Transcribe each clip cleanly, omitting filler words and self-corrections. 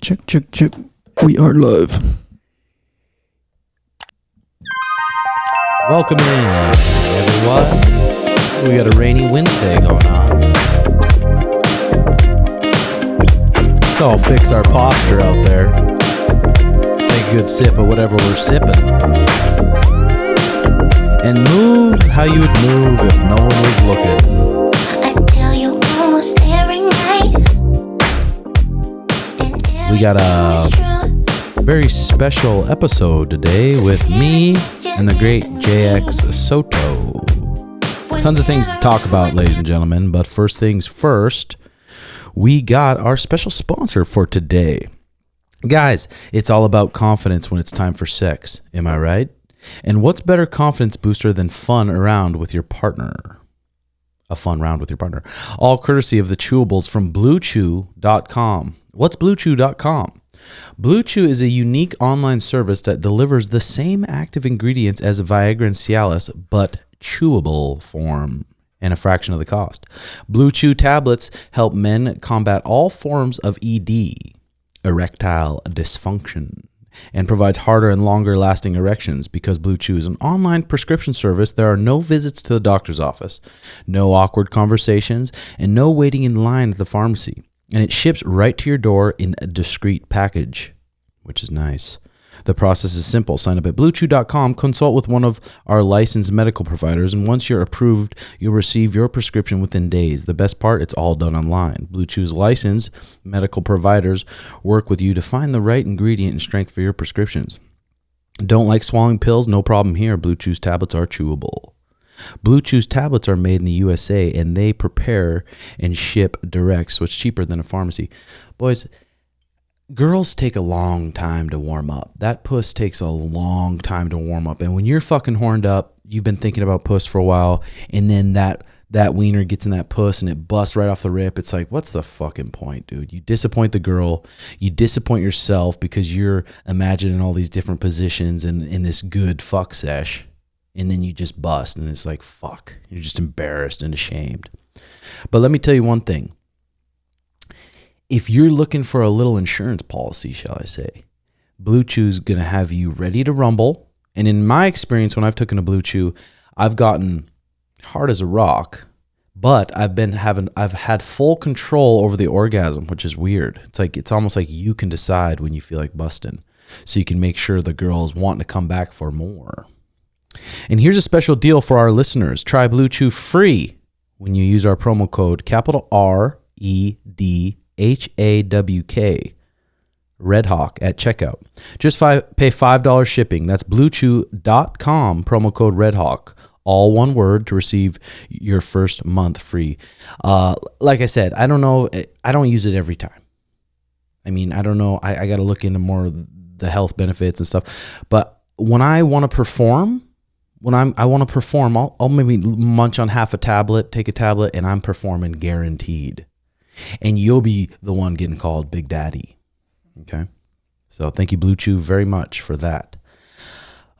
Check. Check. We are live. Welcome in, everyone. We got a rainy Wednesday going on. Let's all fix our posture out there. Take a good sip of whatever we're sipping. And move how you would move if no one was looking. I tell you almost every night. We got a very special episode today with me and the great JX Soto. Tons of things to talk about, ladies and gentlemen, but first things first, we got our special sponsor for today. Guys, it's all about confidence when it's time for sex. Am I right? And what's better confidence booster than fun around with your partner? A fun round with your partner. All courtesy of the chewables from BlueChew.com. What's BlueChew.com? BlueChew is a unique online service that delivers the same active ingredients as Viagra and Cialis, but chewable form and a fraction of the cost. BlueChew tablets help men combat all forms of ED, erectile dysfunction, and provides harder and longer lasting erections. Because Blue Chew is an online prescription service, there are no visits to the doctor's office, no awkward conversations, and no waiting in line at the pharmacy. And it ships right to your door in a discreet package, which is nice. The process is simple. Sign up at BlueChew.com, consult with one of our licensed medical providers, and once you're approved, you'll receive your prescription within days. The best part, it's all done online. Blue Chew's licensed medical providers work with you to find the right ingredient and strength for your prescriptions. Don't like swallowing pills? No problem here. Blue Chew's tablets are chewable. Blue Chew's tablets are made in the USA, and they prepare and ship direct, so it's cheaper than a pharmacy. Boys, girls take a long time to warm up. That puss takes a long time to warm up. And when you're fucking horned up, you've been thinking about puss for a while, and then that wiener gets in that puss and it busts right off the rip. It's like, what's the fucking point, dude? You disappoint the girl. You disappoint yourself because you're imagining all these different positions and in this good fuck sesh. And then you just bust, and it's like, fuck. You're just embarrassed and ashamed. But let me tell you one thing. If you're looking for a little insurance policy, shall I say, Blue Chew's going to have you ready to rumble. And in my experience, when I've taken a Blue Chew, I've gotten hard as a rock, but I've had full control over the orgasm, which is weird. It's almost like you can decide when you feel like busting, so you can make sure the girl is wanting to come back for more. And here's a special deal for our listeners. Try Blue Chew free when you use our promo code capital REDHAWK, RedHawk at checkout. Just pay $5 shipping. That's BlueChew.com, promo code RedHawk. All one word to receive your first month free. Like I said, I don't know. I don't use it every time. I mean, I don't know. I got to look into more of the health benefits and stuff. But when I want to perform, I'll maybe munch on half a tablet, take a tablet, and I'm performing guaranteed. And you'll be the one getting called Big Daddy. Okay? So thank you, Blue Chew, very much for that.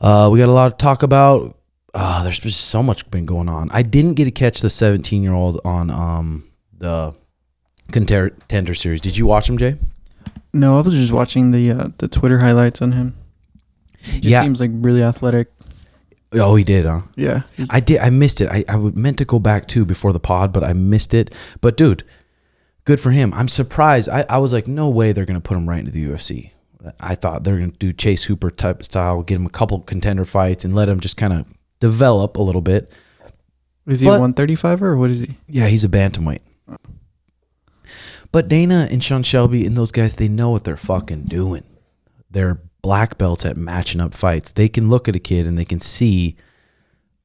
We got a lot to talk about. There's just so much been going on. I didn't get to catch the 17-year-old on the Contender series. Did you watch him, Jay? No, I was just watching the Twitter highlights on him. He just seems like really athletic. Oh, he did, huh? Yeah. I did. I missed it. I meant to go back too before the pod, but I missed it. But dude, good for him. I'm surprised. I was like, no way they're going to put him right into the UFC. I thought they were going to do Chase Hooper type style, get him a couple contender fights and let him just kind of develop a little bit. Is he a 135er or what is he? Yeah, he's a bantamweight. But Dana and Sean Shelby and those guys, they know what they're fucking doing. They're black belts at matching up fights. They can look at a kid and they can see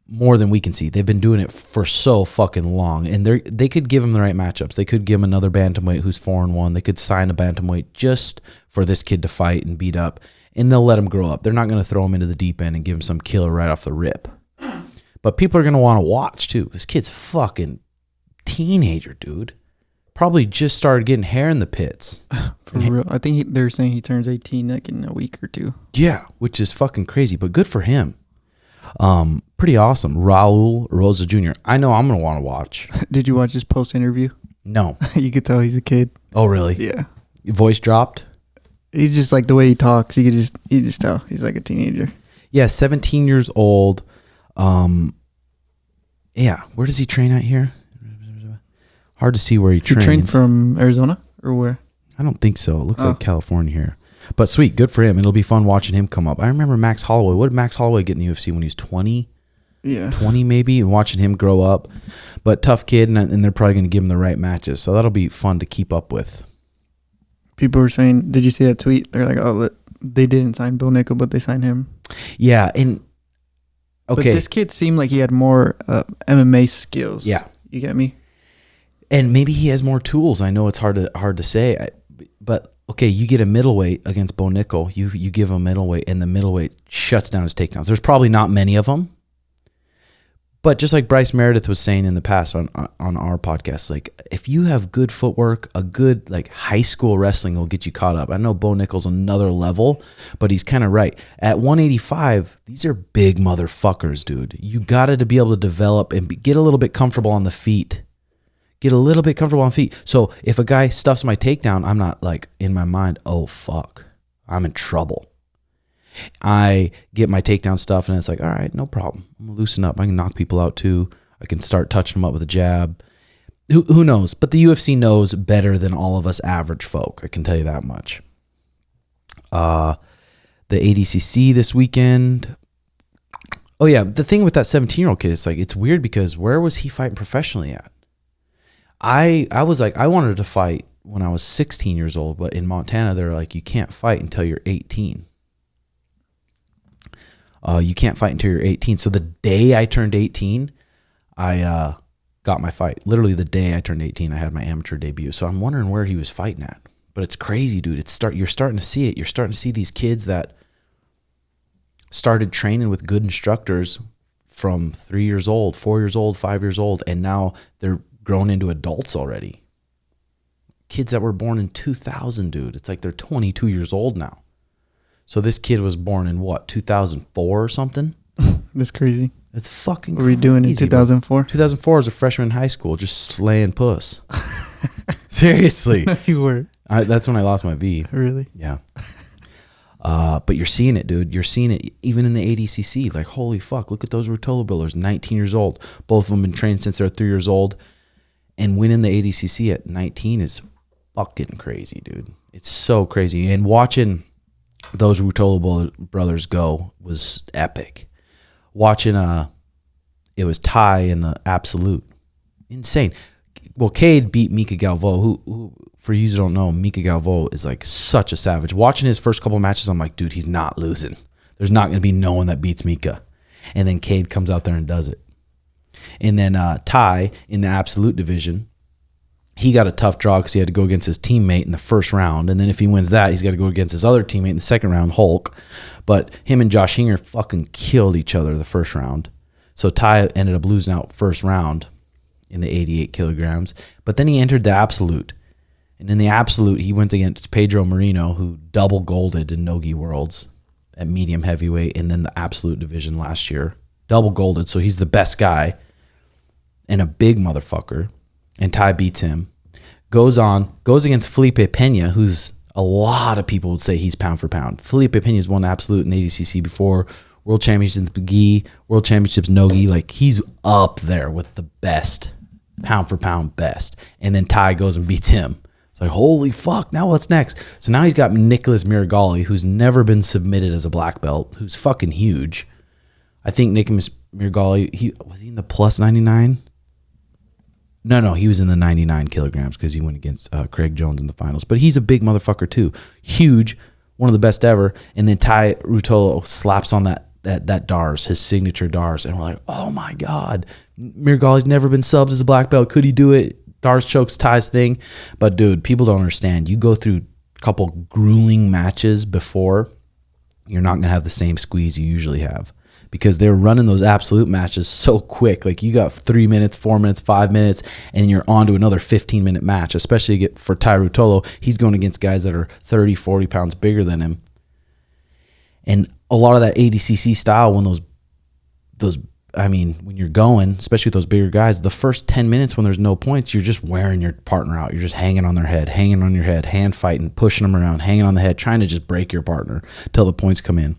more than we can see. They've been doing it for so fucking long, and they could give him the right matchups. They could give him another bantamweight who's 4-1. They could sign a bantamweight just for this kid to fight and beat up, and they'll let him grow up. They're not going to throw him into the deep end and give him some killer right off the rip. But people are going to want to watch too. This kid's fucking teenager, dude. Probably just started getting hair in the pits. For real. I think they're saying he turns 18 like in a week or two. Yeah, which is fucking crazy, but good for him. Pretty awesome. Raul Rosa Jr. I know I'm going to want to watch. Did you watch his post interview? No. You could tell he's a kid. Oh, really? Yeah. Your voice dropped? He's just like the way he talks. You just tell he's like a teenager. Yeah, 17 years old. Yeah, where does he train out here? Hard to see where he trains. He trained from Arizona or where? I don't think so. It looks like California here. But sweet, good for him. It'll be fun watching him come up. I remember Max Holloway. What did Max Holloway get in the UFC when he was 20? Yeah. 20 maybe, and watching him grow up. But tough kid, and they're probably going to give him the right matches. So that'll be fun to keep up with. People were saying, did you see that tweet? They're like, oh, they didn't sign Bill Nickel, but they signed him. Yeah, and okay. But this kid seemed like he had more MMA skills. Yeah. You get me? And maybe he has more tools. I know it's hard to say, but okay, you get a middleweight against Bo Nickel. You give him a middleweight, and the middleweight shuts down his takedowns. There's probably not many of them. But just like Bryce Meredith was saying in the past on our podcast, like if you have good footwork, a good like high school wrestling will get you caught up. I know Bo Nickel's another level, but he's kind of right. At 185, these are big motherfuckers, dude. You got to be able to develop and get a little bit comfortable on the feet. Get a little bit comfortable on feet. So if a guy stuffs my takedown, I'm not like in my mind, oh fuck, I'm in trouble. I get my takedown stuff and it's like, all right, no problem. I'm gonna loosen up. I can knock people out too. I can start touching them up with a jab. Who knows? But the UFC knows better than all of us average folk. I can tell you that much. The ADCC this weekend. Oh yeah, the thing with that 17-year-old kid, it's like it's weird because where was he fighting professionally at? I was like, I wanted to fight when I was 16 years old, but in Montana they're like, you can't fight until you're 18. You can't fight until you're 18. So the day I turned 18, I got my fight. Literally the day I turned 18, I had my amateur debut. So I'm wondering where he was fighting at. But it's crazy, dude. You're starting to see it. You're starting to see these kids that started training with good instructors from 3 years old, 4 years old, 5 years old, and now they're grown into adults already. Kids that were born in 2000, dude. It's like they're 22 years old now. So this kid was born in what, 2004 or something? That's crazy. It's fucking What were you doing in 2004? 2004 as a freshman in high school, just slaying puss. Seriously. No, you were. That's when I lost my V. Really? Yeah. But you're seeing it, dude. You're seeing it even in the ADCC. Like, holy fuck, look at those Ruotolo builders, 19 years old. Both of them been trained since they're 3 years old. And winning the ADCC at 19 is fucking crazy, dude. It's so crazy. And watching those Ruotolo brothers go was epic. Watching it was Ty in the absolute. Insane. Well, Cade beat Mika Galvo, who for you who don't know, Mika Galvo is like such a savage. Watching his first couple matches, I'm like, dude, he's not losing. There's not going to be no one that beats Mika. And then Cade comes out there and does it. And then Ty in the absolute division, he got a tough draw because he had to go against his teammate in the first round. And then if he wins that, he's got to go against his other teammate in the second round, Hulk. But him and Josh Hinger fucking killed each other the first round. So Ty ended up losing out first round in the 88 kilograms. But then he entered the absolute. And in the absolute, he went against Pedro Marino, who double golded in Nogi Worlds at medium heavyweight, and then the absolute division last year. Double golded, so he's the best guy and a big motherfucker. And Ty beats him. Goes against Felipe Pena, who's a lot of people would say he's pound for pound. Felipe Pena's won absolute in ADCC before, World Championships Gi, World Championships Nogi. Like, he's up there with the best, pound for pound best. And then Ty goes and beats him. It's like, holy fuck, now what's next? So now he's got Nicholas Miragali, who's never been submitted as a black belt, who's fucking huge. I think Nicholas Miragali, was he in the plus 99? No, he was in the 99 kilograms because he went against Craig Jones in the finals. But he's a big motherfucker too. Huge, one of the best ever. And then Ty Ruotolo slaps on that Dars, his signature Dars. And we're like, oh my God. Miragali's never been subbed as a black belt. Could he do it? Dars chokes Ty's thing. But dude, people don't understand. You go through a couple grueling matches before, you're not going to have the same squeeze you usually have. Because they're running those absolute matches so quick. Like, you got 3 minutes, 4 minutes, 5 minutes, and you're on to another 15-minute match, especially for Ty Ruotolo. He's going against guys that are 30, 40 pounds bigger than him. And a lot of that ADCC style, when those I mean, when you're going, especially with those bigger guys, the first 10 minutes when there's no points, you're just wearing your partner out. You're just hanging on their head, hanging on your head, hand fighting, pushing them around, hanging on the head, trying to just break your partner till the points come in.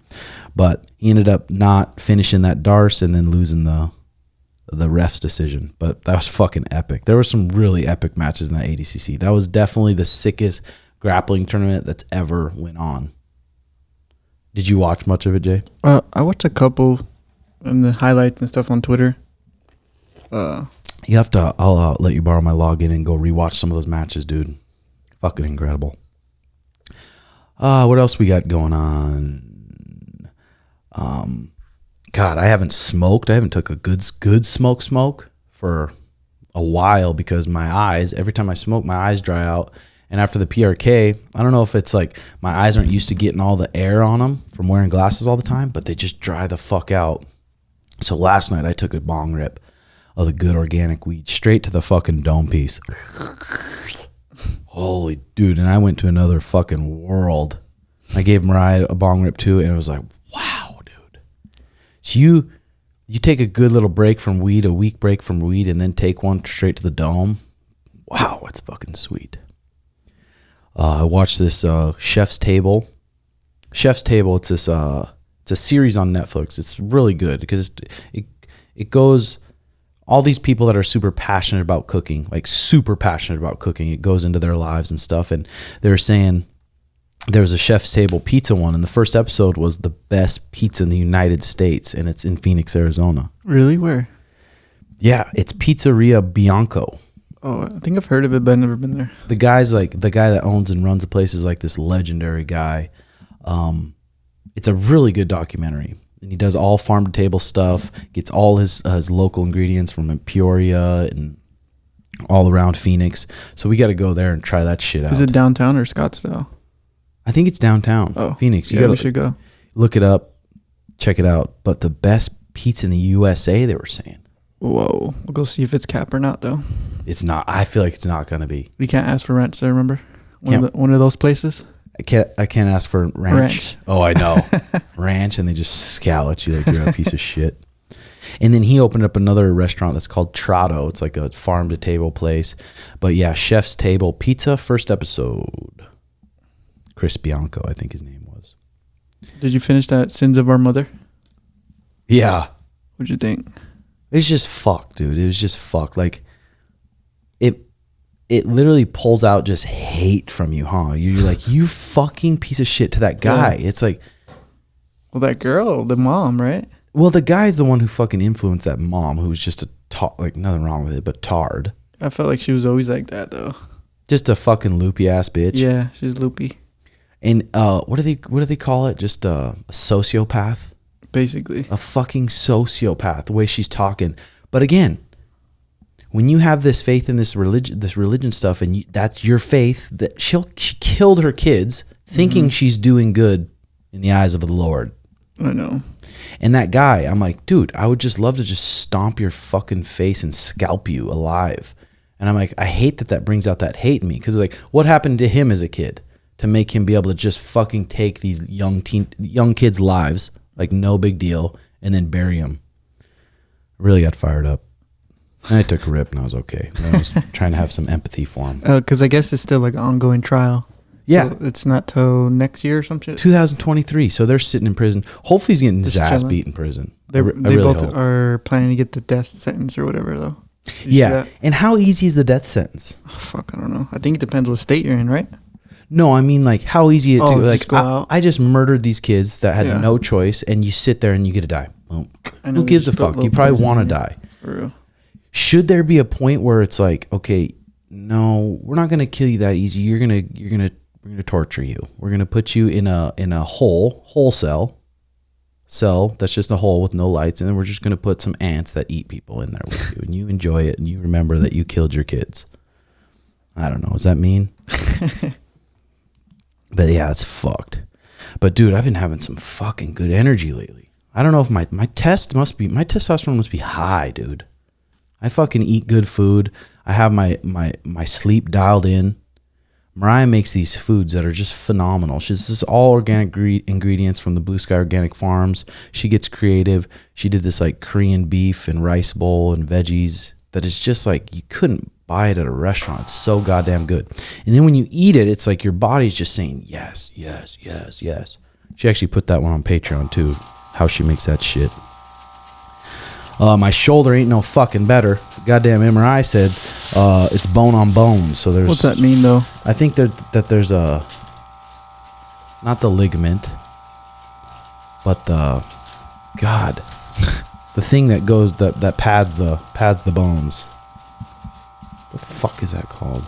But he ended up not finishing that Darce and then losing the ref's decision. But that was fucking epic. There were some really epic matches in that ADCC. That was definitely the sickest grappling tournament that's ever went on. Did you watch much of it, Jay? I watched a couple and the highlights and stuff on Twitter. You have to. I'll let you borrow my login and go rewatch some of those matches, dude. Fucking incredible. What else we got going on? God, I haven't smoked. I haven't took a good smoke for a while because my eyes. Every time I smoke, my eyes dry out. And after the PRK, I don't know if it's like my eyes aren't used to getting all the air on them from wearing glasses all the time, but they just dry the fuck out. So last night I took a bong rip of the good organic weed straight to the fucking dome piece. Holy dude, and I went to another fucking world. I gave Mariah a bong rip too, and it was like, wow, dude. So you take a good little break from weed, a week break from weed, and then take one straight to the dome. Wow, it's fucking sweet. I watched this Chef's Table. Chef's Table, it's this it's a series on Netflix. It's really good because it goes all these people that are super passionate about cooking, like super passionate about cooking. It goes into their lives and stuff. And they're saying there's a Chef's Table pizza one, and the first episode was the best pizza in the United States, and it's in Phoenix, Arizona. Really? Where? Yeah, it's Pizzeria Bianco. Oh, I think I've heard of it, but I've never been there. The guy that owns and runs the place is like this legendary guy. It's a really good documentary, and he does all farm to table stuff. Gets all his local ingredients from Peoria and all around Phoenix. So we got to go there and try that shit out. Is it downtown or Scottsdale? I think it's downtown. Oh, Phoenix. We should go. Look it up, check it out. But the best pizza in the USA, they were saying. Whoa, we'll go see if it's cap or not, though. It's not. I feel like it's not going to be. We can't ask for ranch there, remember? One of those places? I can't ask for ranch. Oh, I know. Ranch, and they just scowl at you like you're a piece of shit. And then he opened up another restaurant that's called Trotto. It's like a farm-to-table place. But yeah, Chef's Table Pizza, first episode. Chris Bianco, I think his name was. Did you finish that Sins of Our Mother? Yeah. What'd you think? It was just fucked, dude. It was just fucked. Like, it literally pulls out just hate from you, huh? You're like, you fucking piece of shit to that guy. Yeah. It's like... Well, that girl, the mom, right? Well, the guy's the one who fucking influenced that mom, who was just like, nothing wrong with it, but tard. I felt like she was always like that, though. Just a fucking loopy ass bitch. Yeah, she's loopy. And what do they call it? Just a sociopath? Basically. A fucking sociopath, the way she's talking. But again, when you have this faith in this religion stuff, and that's your faith, that she killed her kids thinking she's doing good in the eyes of the Lord. I know. And that guy, I'm like, dude, I would just love to just stomp your fucking face and scalp you alive. And I'm like, I hate that brings out that hate in me. Because like, what happened to him as a kid to make him be able to just fucking take these young kids' lives, like no big deal, and then bury them? Really got fired up. And I took a rip and I was okay. I was trying to have some empathy for him. Because I guess it's still like an ongoing trial. Yeah. So it's not till next year or some shit? 2023. So they're sitting in prison. Hopefully he's getting his ass beat in prison. They really both hope. Are planning to get the death sentence or whatever, though. Yeah. And how easy is the death sentence? Oh, fuck, I don't know. I think it depends what state you're in, right? No, I mean like how easy it to like. Go out. I just murdered these kids that had no choice, and you sit there and you get to die. Well, who gives a fuck? You probably want to die. For real. Should there be a point where it's like, okay, no, we're not gonna kill you that easy. We're gonna torture you. We're gonna put you in a whole cell that's just a hole with no lights, and then we're just gonna put some ants that eat people in there with you, and you enjoy it, and you remember that you killed your kids. I don't know. Does that mean? But yeah, it's fucked. But dude, I've been having some fucking good energy lately. I don't know if my testosterone must be high, dude. I fucking eat good food. I have my sleep dialed in. Mariah makes these foods that are just phenomenal. She's just all organic ingredients from the Blue Sky Organic Farms. She gets creative. She did this like Korean beef and rice bowl and veggies that is just like you couldn't buy it at a restaurant. It's so goddamn good. And then when you eat it, it's like your body's just saying yes, yes, yes, yes. She actually put that one on Patreon too, how she makes that shit. My shoulder ain't no fucking better. Goddamn MRI said it's bone on bone. So there's. What's that mean though? I think that there's a, not the ligament, but the thing that goes that pads the bones. What the fuck is that called?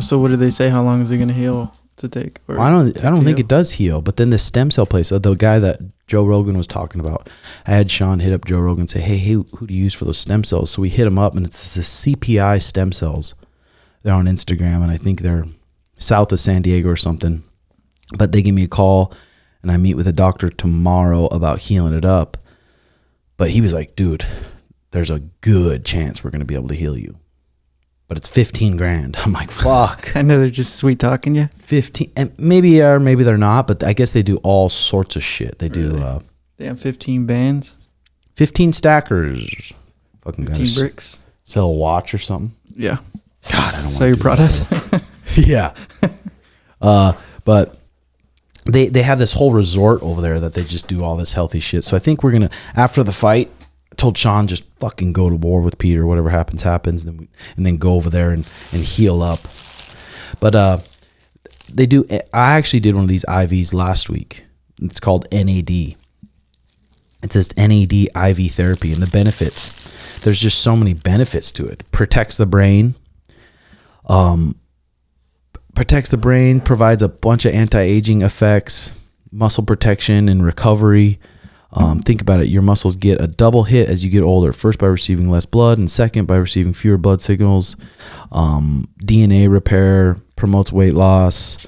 So what did they say? How long is it gonna heal to take? Or I don't think it does heal. But then the stem cell place, the guy that Joe Rogan was talking about, I had Sean hit up Joe Rogan and say, hey, who do you use for those stem cells? So we hit him up, and it's the CPI stem cells. They're on Instagram, and I think they're south of San Diego or something. But they give me a call, and I meet with a doctor tomorrow about healing it up. But he was like, dude, there's a good chance we're going to be able to heal you. But it's $15,000. I'm like, fuck. I know they're just sweet talking you. 15, and maybe they're not, but I guess they do all sorts of shit. They do. Really? They have 15 bands. 15 stackers. Fucking 15 bricks. Sell a watch or something. Yeah. God, I don't want to sell your product. Yeah. But they have this whole resort over there that they just do all this healthy shit. So I think we're gonna, after the fight, I told Sean just fucking go to war with Peter. Whatever happens. And then go over there and heal up. But they do. I actually did one of these IVs last week. It's called NAD. It says NAD IV therapy, and the benefits. There's just so many benefits to it. Protects the brain. Provides a bunch of anti-aging effects, muscle protection and recovery. Think about it. Your muscles get a double hit as you get older. First, by receiving less blood, and second, by receiving fewer blood signals. DNA repair, promotes weight loss,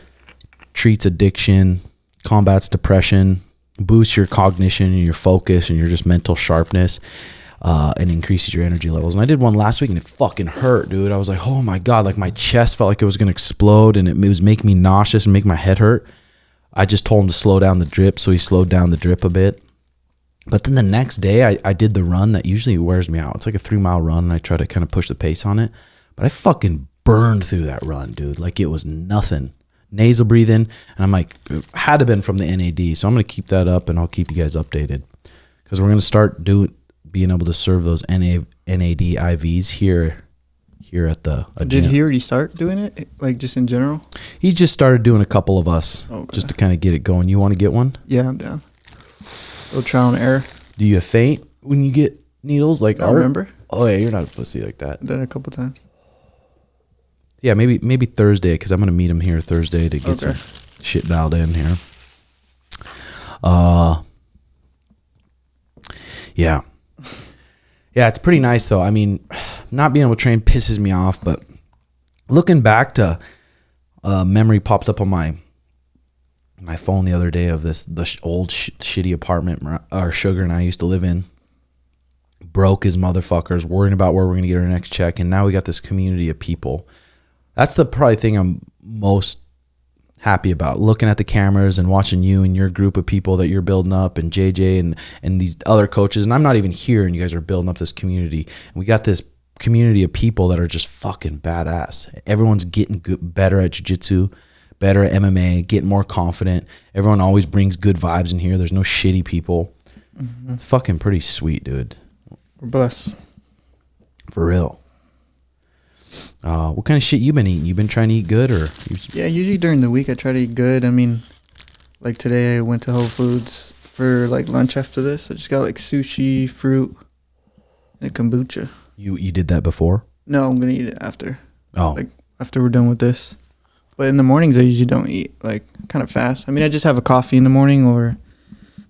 treats addiction, combats depression, boosts your cognition and your focus and your just mental sharpness, and increases your energy levels. And I did one last week, and it fucking hurt, dude. I was like, oh my God, like my chest felt like it was going to explode, and it was making me nauseous and make my head hurt. I just told him to slow down the drip, so he slowed down the drip a bit. But then the next day, I did the run that usually wears me out. It's like a 3-mile run, and I try to kind of push the pace on it. But I fucking burned through that run, dude. Like it was nothing. Nasal breathing, and I'm like, had to been from the NAD. So I'm going to keep that up, and I'll keep you guys updated. Because we're going to start being able to serve those NAD IVs here at the Did gym. he already start doing it? Like just in general? He just started doing a couple of us, just to kind of get it going. You want to get one? Yeah, I'm down. Little trial and error. Do you faint when you get needles? Like, I remember. Oh yeah, you're not a pussy like that. Done it a couple times. Yeah, maybe Thursday, because I'm gonna meet him here Thursday to get some shit dialed in here. Yeah, it's pretty nice though. I mean, not being able to train pisses me off, but looking back to memory popped up on my phone the other day of the old shitty apartment our Sugar and I used to live in. Broke as motherfuckers, worrying about where we're gonna get our next check, and now we got this community of people. That's the probably thing I'm most happy about, looking at the cameras and watching you and your group of people that you're building up, and JJ and these other coaches. And I'm not even here, and you guys are building up this community. And we got this community of people that are just fucking badass. Everyone's getting better at jiu-jitsu, better at MMA, getting more confident. Everyone always brings good vibes in here. There's no shitty people. Mm-hmm. It's fucking pretty sweet, dude. We're blessed. For real. What kind of shit you been eating? You been trying to eat good, or? Yeah, usually during the week I try to eat good. I mean, like today I went to Whole Foods for like lunch after this. I just got like sushi, fruit, and a kombucha. You did that before? No, I'm gonna eat it after. Oh. Like after we're done with this. But in the mornings I usually don't eat, like kind of fast. I mean, I just have a coffee in the morning, or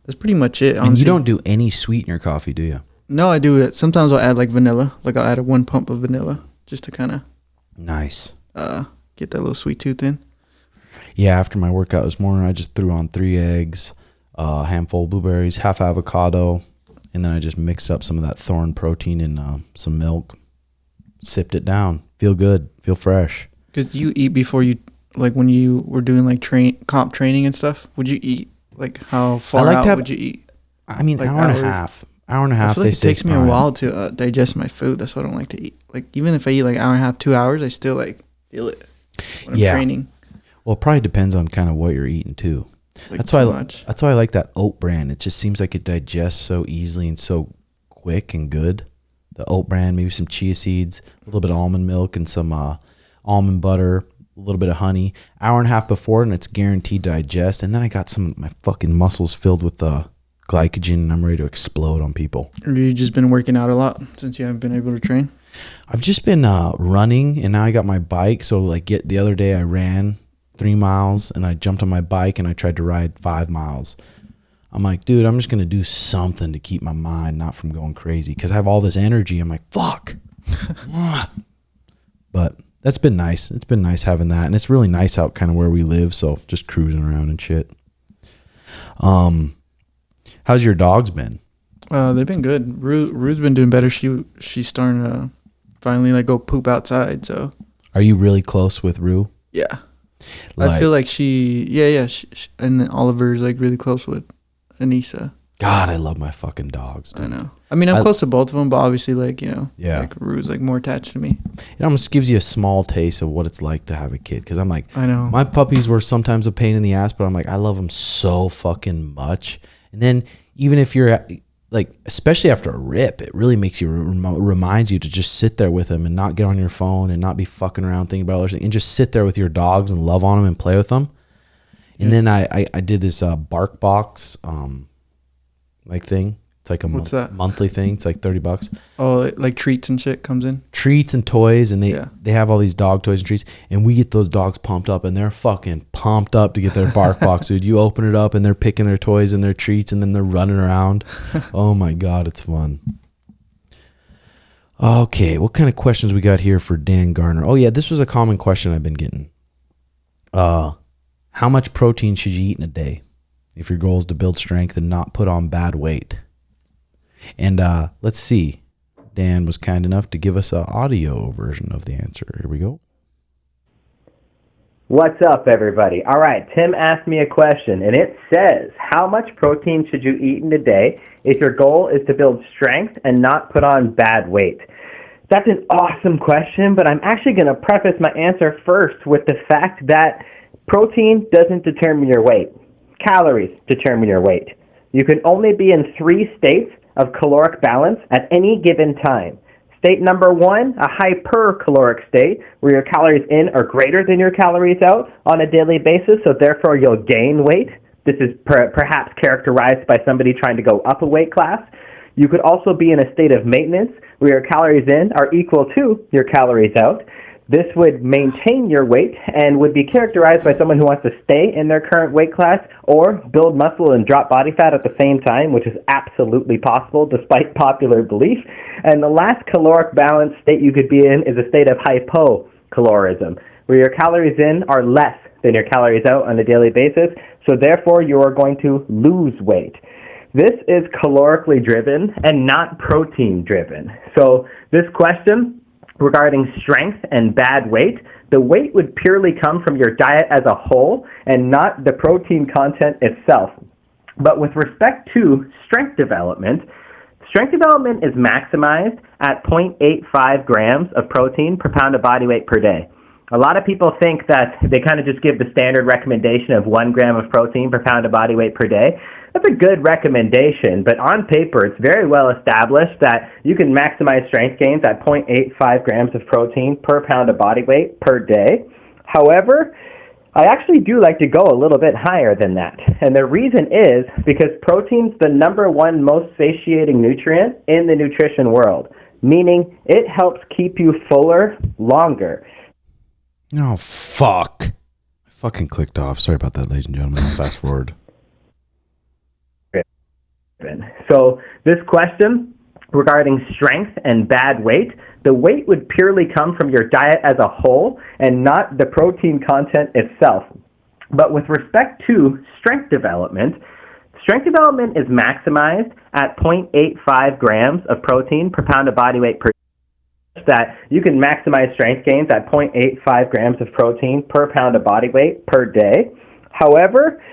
that's pretty much it. Honestly. And you don't do any sweet in your coffee, do you? No, I do it. Sometimes I'll add like vanilla. Like I'll add 1 pump of vanilla just to kind of nice. Get that little sweet tooth in. Yeah, after my workout this morning, I just threw on 3 eggs, a handful of blueberries, half avocado, and then I just mixed up some of that Thorn protein in some milk. Sipped it down. Feel good. Feel fresh. Because do you eat before you like when you were doing like comp training and stuff, would you eat? Like how far would you eat? I mean, like hour and a half. Hour and a half. I feel like it takes me a while to digest my food. That's why I don't like to eat. Like even if I eat like hour and a half, 2 hours, I still like feel it when I'm training. Well, it probably depends on kind of what you're eating too. Like that's why I like that oat bran. It just seems like it digests so easily and so quick and good. The oat bran, maybe some chia seeds, a little bit of almond milk and some almond butter, a little bit of honey. Hour and a half before, and it's guaranteed to digest. And then I got some of my fucking muscles filled with glycogen, and I'm ready to explode on people. Have you just been working out a lot since you haven't been able to train? I've just been running, and now I got my bike. So like the other day I ran 3 miles, and I jumped on my bike and I tried to ride 5 miles. I'm like, dude, I'm just going to do something to keep my mind not from going crazy because I have all this energy. I'm like, fuck. But that's been nice. It's been nice having that. And it's really nice out kind of where we live. So just cruising around and shit. How's your dogs been? They've been good. Rue's been doing better. She's starting to finally like go poop outside. So are you really close with Rue? Yeah. I feel like she and then Oliver's like really close with Anissa. God, I love my fucking dogs, dude. I know. I mean, I'm close to both of them, but obviously, like, you know, like Rue's like more attached to me. It almost gives you a small taste of what it's like to have a kid. Because I'm like, I know. My puppies were sometimes a pain in the ass, but I'm like, I love them so fucking much. And then even if you're like, especially after a rip, it really makes you, reminds you to just sit there with them and not get on your phone and not be fucking around thinking about other things and just sit there with your dogs and love on them and play with them. And then I did this bark box like thing. It's like a monthly thing. It's like $30. Oh, like treats and shit comes in? Treats and toys, and they have all these dog toys and treats, and we get those dogs pumped up, and they're fucking pumped up to get their bark box, dude. You open it up, and they're picking their toys and their treats, and then they're running around. Oh my God, it's fun. Okay, what kind of questions we got here for Dan Garner? Oh yeah, this was a common question I've been getting. How much protein should you eat in a day if your goal is to build strength and not put on bad weight? And let's see. Dan was kind enough to give us an audio version of the answer. Here we go. What's up, everybody? All right, Tim asked me a question, and it says, how much protein should you eat in a day if your goal is to build strength and not put on bad weight? That's an awesome question, but I'm actually going to preface my answer first with the fact that protein doesn't determine your weight. Calories determine your weight. You can only be in 3 states of caloric balance at any given time. State number 1, a hypercaloric state, where your calories in are greater than your calories out on a daily basis, so therefore you'll gain weight. This is perhaps characterized by somebody trying to go up a weight class. You could also be in a state of maintenance, where your calories in are equal to your calories out. This would maintain your weight and would be characterized by someone who wants to stay in their current weight class or build muscle and drop body fat at the same time, which is absolutely possible despite popular belief. And the last caloric balance state you could be in is a state of hypocalorism, where your calories in are less than your calories out on a daily basis, so therefore you are going to lose weight. This is calorically driven and not protein driven. So this question regarding strength and bad weight, the weight would purely come from your diet as a whole and not the protein content itself. But with respect to strength development is maximized at 0.85 grams of protein per pound of body weight per day. A lot of people think that they kind of just give the standard recommendation of 1 gram of protein per pound of body weight per day. That's a good recommendation, but on paper, it's very well established that you can maximize strength gains at 0.85 grams of protein per pound of body weight per day. However, I actually do like to go a little bit higher than that. And the reason is because protein's the number 1 most satiating nutrient in the nutrition world, meaning it helps keep you fuller longer. Oh, fuck. I fucking clicked off. Sorry about that, ladies and gentlemen. I'll fast forward. So this question regarding strength and bad weight, the weight would purely come from your diet as a whole and not the protein content itself. But with respect to strength development is maximized at 0.85 grams of protein per pound of body weight per that you can maximize strength gains at 0.85 grams of protein per pound of body weight per day. However,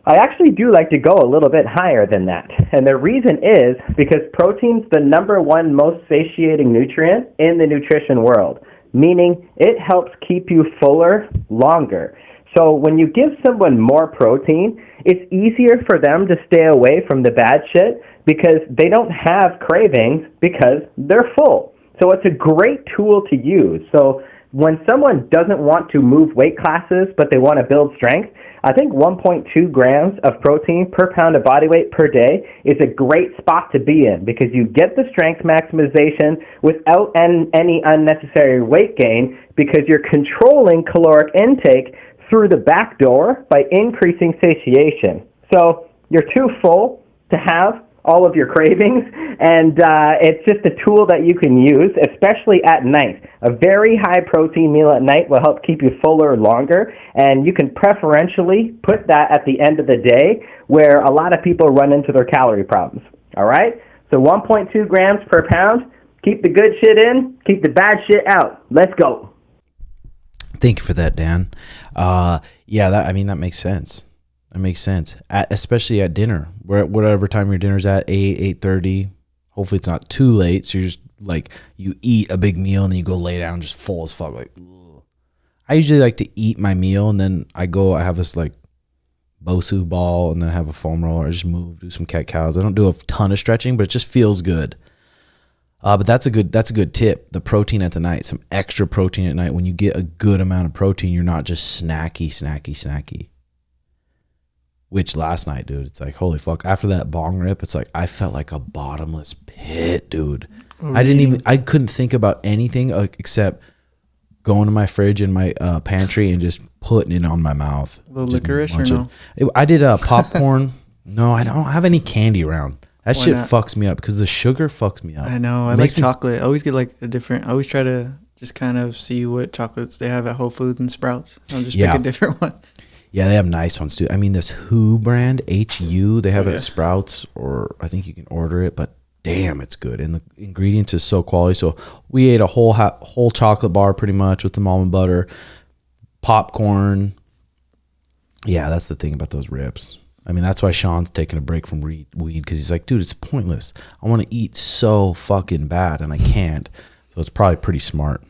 I actually do like to go a little bit higher than that. And the reason is because protein's the number one most satiating nutrient in the nutrition world, meaning it helps keep you fuller longer. So when you give someone more protein, it's easier for them to stay away from the bad shit because they don't have cravings because they're full. So it's a great tool to use. So when someone doesn't want to move weight classes but they want to build strength, I think 1.2 grams of protein per pound of body weight per day is a great spot to be in because you get the strength maximization without any unnecessary weight gain because you're controlling caloric intake through the back door by increasing satiation. So you're too full to have all of your cravings, and it's just a tool that you can use, especially at night. A very high protein meal at night will help keep you fuller longer, and you can preferentially put that at the end of the day where a lot of people run into their calorie problems. All right? So 1.2 grams per pound. Keep the good shit in, keep the bad shit out. Let's go. Thank you for that, Dan. Yeah, that makes sense. That makes sense, especially at dinner, whatever time your dinner's at, 8:30. Hopefully it's not too late, so you're just like, you eat a big meal and then you go lay down just full as fuck. Like, ugh. I usually like to eat my meal and then I have this like Bosu ball and then I have a foam roller. I just move, do some cat cows. I don't do a ton of stretching, but it just feels good. But that's a good tip. The protein at the night, some extra protein at night. When you get a good amount of protein, you're not just snacky. Which last night, dude, it's like, holy fuck. After that bong rip, it's like, I felt like a bottomless pit, dude. Oh, I couldn't think about anything except going to my fridge in my pantry and just putting it on my mouth. A little licorice or no? I did popcorn. No, I don't have any candy around. That shit fucks me up because the sugar fucks me up. I know. I like chocolate. I always get like I always try to just kind of see what chocolates they have at Whole Foods and Sprouts. I'll just pick a different one. Yeah, they have nice ones too. I mean, this Who brand, HU, they have it at Sprouts, or I think you can order it, but damn, it's good. And the ingredients is so quality. So we ate a whole chocolate bar pretty much with the almond butter, popcorn. Yeah, that's the thing about those rips. I mean, that's why Sean's taking a break from weed because he's like, dude, it's pointless. I want to eat so fucking bad and I can't. So it's probably pretty smart.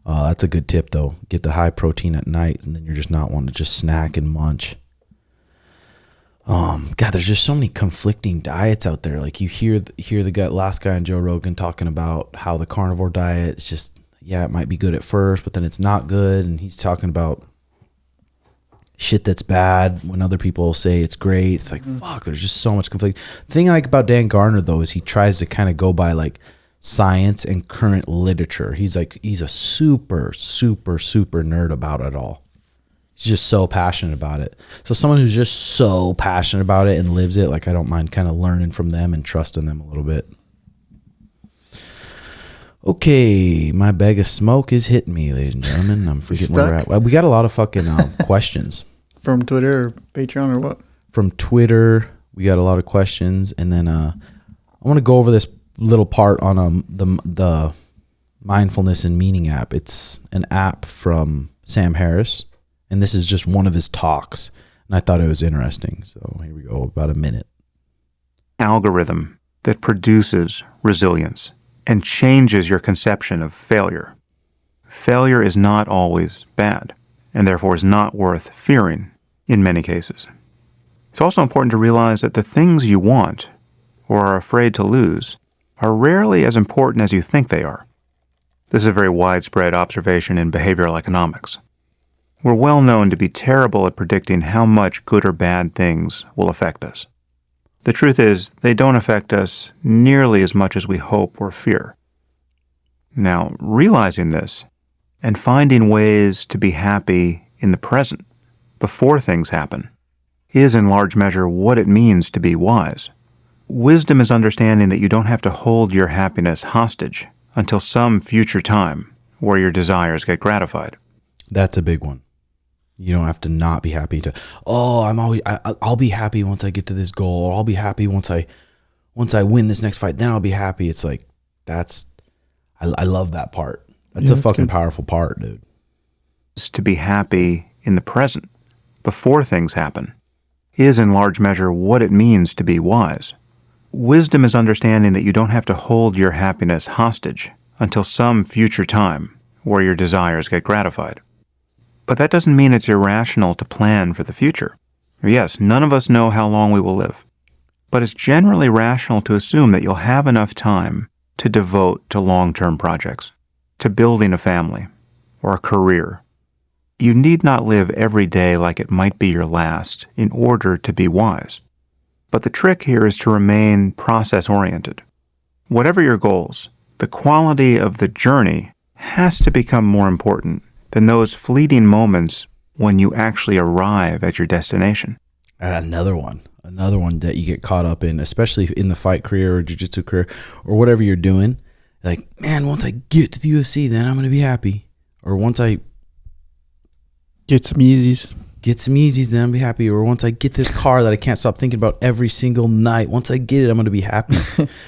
That's a good tip, though. Get the high protein at night, and then you're just not wanting to just snack and munch. God, there's just so many conflicting diets out there. Like you hear the last guy on Joe Rogan talking about how the carnivore diet is just, it might be good at first, but then it's not good. And he's talking about shit that's bad when other people say it's great. It's like, fuck, there's just so much conflict. The thing I like about Dan Garner, though, is he tries to kind of go by like science and current literature. He's a super nerd about it all. He's just so passionate about it. So someone who's just so passionate about it and lives it, like I don't mind kind of learning from them and trusting them a little bit. Okay, my bag of smoke is hitting me, ladies and gentlemen. I'm forgetting where we're at. Well, we got a lot of fucking questions. From Twitter or Patreon or what? From Twitter, we got a lot of questions. And then I want to go over this little part on the mindfulness and meaning app. It's an app from Sam Harris, and this is just one of his talks, and I thought it was interesting. So here we go, about a minute. Algorithm that produces resilience and changes your conception of failure. Failure is not always bad, and therefore is not worth fearing in many cases. It's also important to realize that the things you want or are afraid to lose are rarely as important as you think they are. This is a very widespread observation in behavioral economics. We're well known to be terrible at predicting how much good or bad things will affect us. The truth is, they don't affect us nearly as much as we hope or fear. Now, realizing this and finding ways to be happy in the present before things happen is in large measure what it means to be wise. Wisdom is understanding that you don't have to hold your happiness hostage until some future time where your desires get gratified. That's a big one. You don't have to not be happy to, I'll be happy once I get to this goal, or I'll be happy once I win this next fight, then I'll be happy. It's like, that's I love that part. That's a that's fucking good. powerful part, dude. Is to be happy in the present, before things happen, is in large measure what it means to be wise. Wisdom is understanding that you don't have to hold your happiness hostage until some future time where your desires get gratified. But that doesn't mean it's irrational to plan for the future. Yes, none of us know how long we will live, but it's generally rational to assume that you'll have enough time to devote to long-term projects, to building a family or a career. You need not live every day like it might be your last in order to be wise. But the trick here is to remain process-oriented. Whatever your goals, the quality of the journey has to become more important than those fleeting moments when you actually arrive at your destination. Another one that you get caught up in, especially in the fight career or jiu-jitsu career or whatever you're doing. Like, man, once I get to the UFC, then I'm going to be happy. Or once I Get some Yeezys. then I'll be happy. Or once I get this car that I can't stop thinking about every single night, once I get it, I'm going to be happy.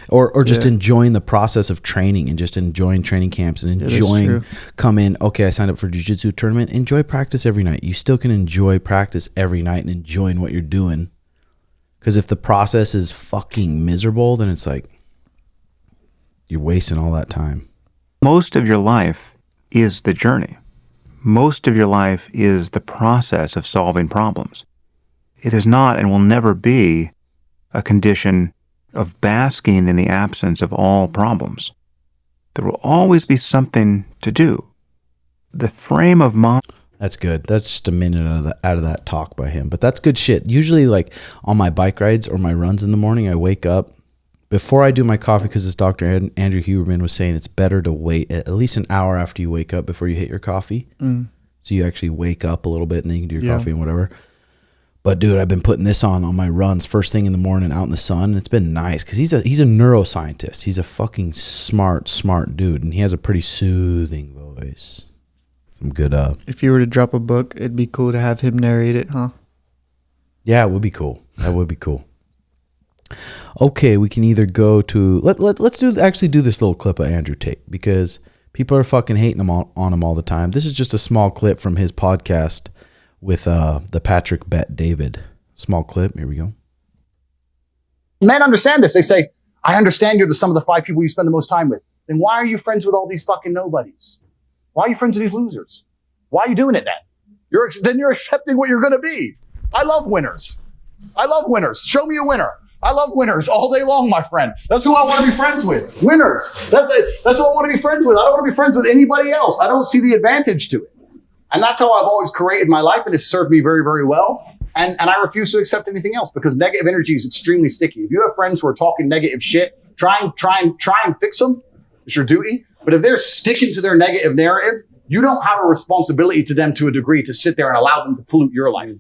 or just enjoying the process of training and just enjoying training camps and enjoying I signed up for jiu-jitsu tournament. Enjoy practice every night. You still can enjoy practice every night and enjoying what you're doing. Because if the process is fucking miserable, then it's like you're wasting all that time. Most of your life is the journey. Most of your life is the process of solving problems. It is not and will never be a condition of basking in the absence of all problems. There will always be something to do. The frame of mind. That's good. That's just a minute out of that talk by him. But that's good shit. Usually, like on my bike rides or my runs in the morning, I wake up before I do my coffee, because this Dr. Andrew Huberman was saying it's better to wait at least an hour after you wake up before you hit your coffee. So you actually wake up a little bit and then you can do your coffee and whatever. But dude, I've been putting this on my runs first thing in the morning out in the sun. And it's been nice because he's a neuroscientist. He's a fucking smart dude, and he has a pretty soothing voice. Some good. If you were to drop a book, it'd be cool to have him narrate it, huh? Yeah, it would be cool. That would be cool. Okay, we can either go to let's do this little clip of Andrew Tate, because people are fucking hating on him all the time. This is just a small clip from his podcast with the Patrick Bet David. Small clip. Here we go. Men understand this. They say, I understand you're the sum of the 5 people you spend the most time with. Then why are you friends with all these fucking nobodies? Why are you friends with these losers? Why are you doing it then? Then you're accepting what you're going to be. I love winners. Show me a winner. I love winners all day long, my friend. That's who I want to be friends with. Winners. That's who I want to be friends with. I don't want to be friends with anybody else. I don't see the advantage to it. And that's how I've always created my life, and it's served me very, very well. And I refuse to accept anything else, because negative energy is extremely sticky. If you have friends who are talking negative shit, try and fix them. It's your duty. But if they're sticking to their negative narrative, you don't have a responsibility to them to a degree to sit there and allow them to pollute your life.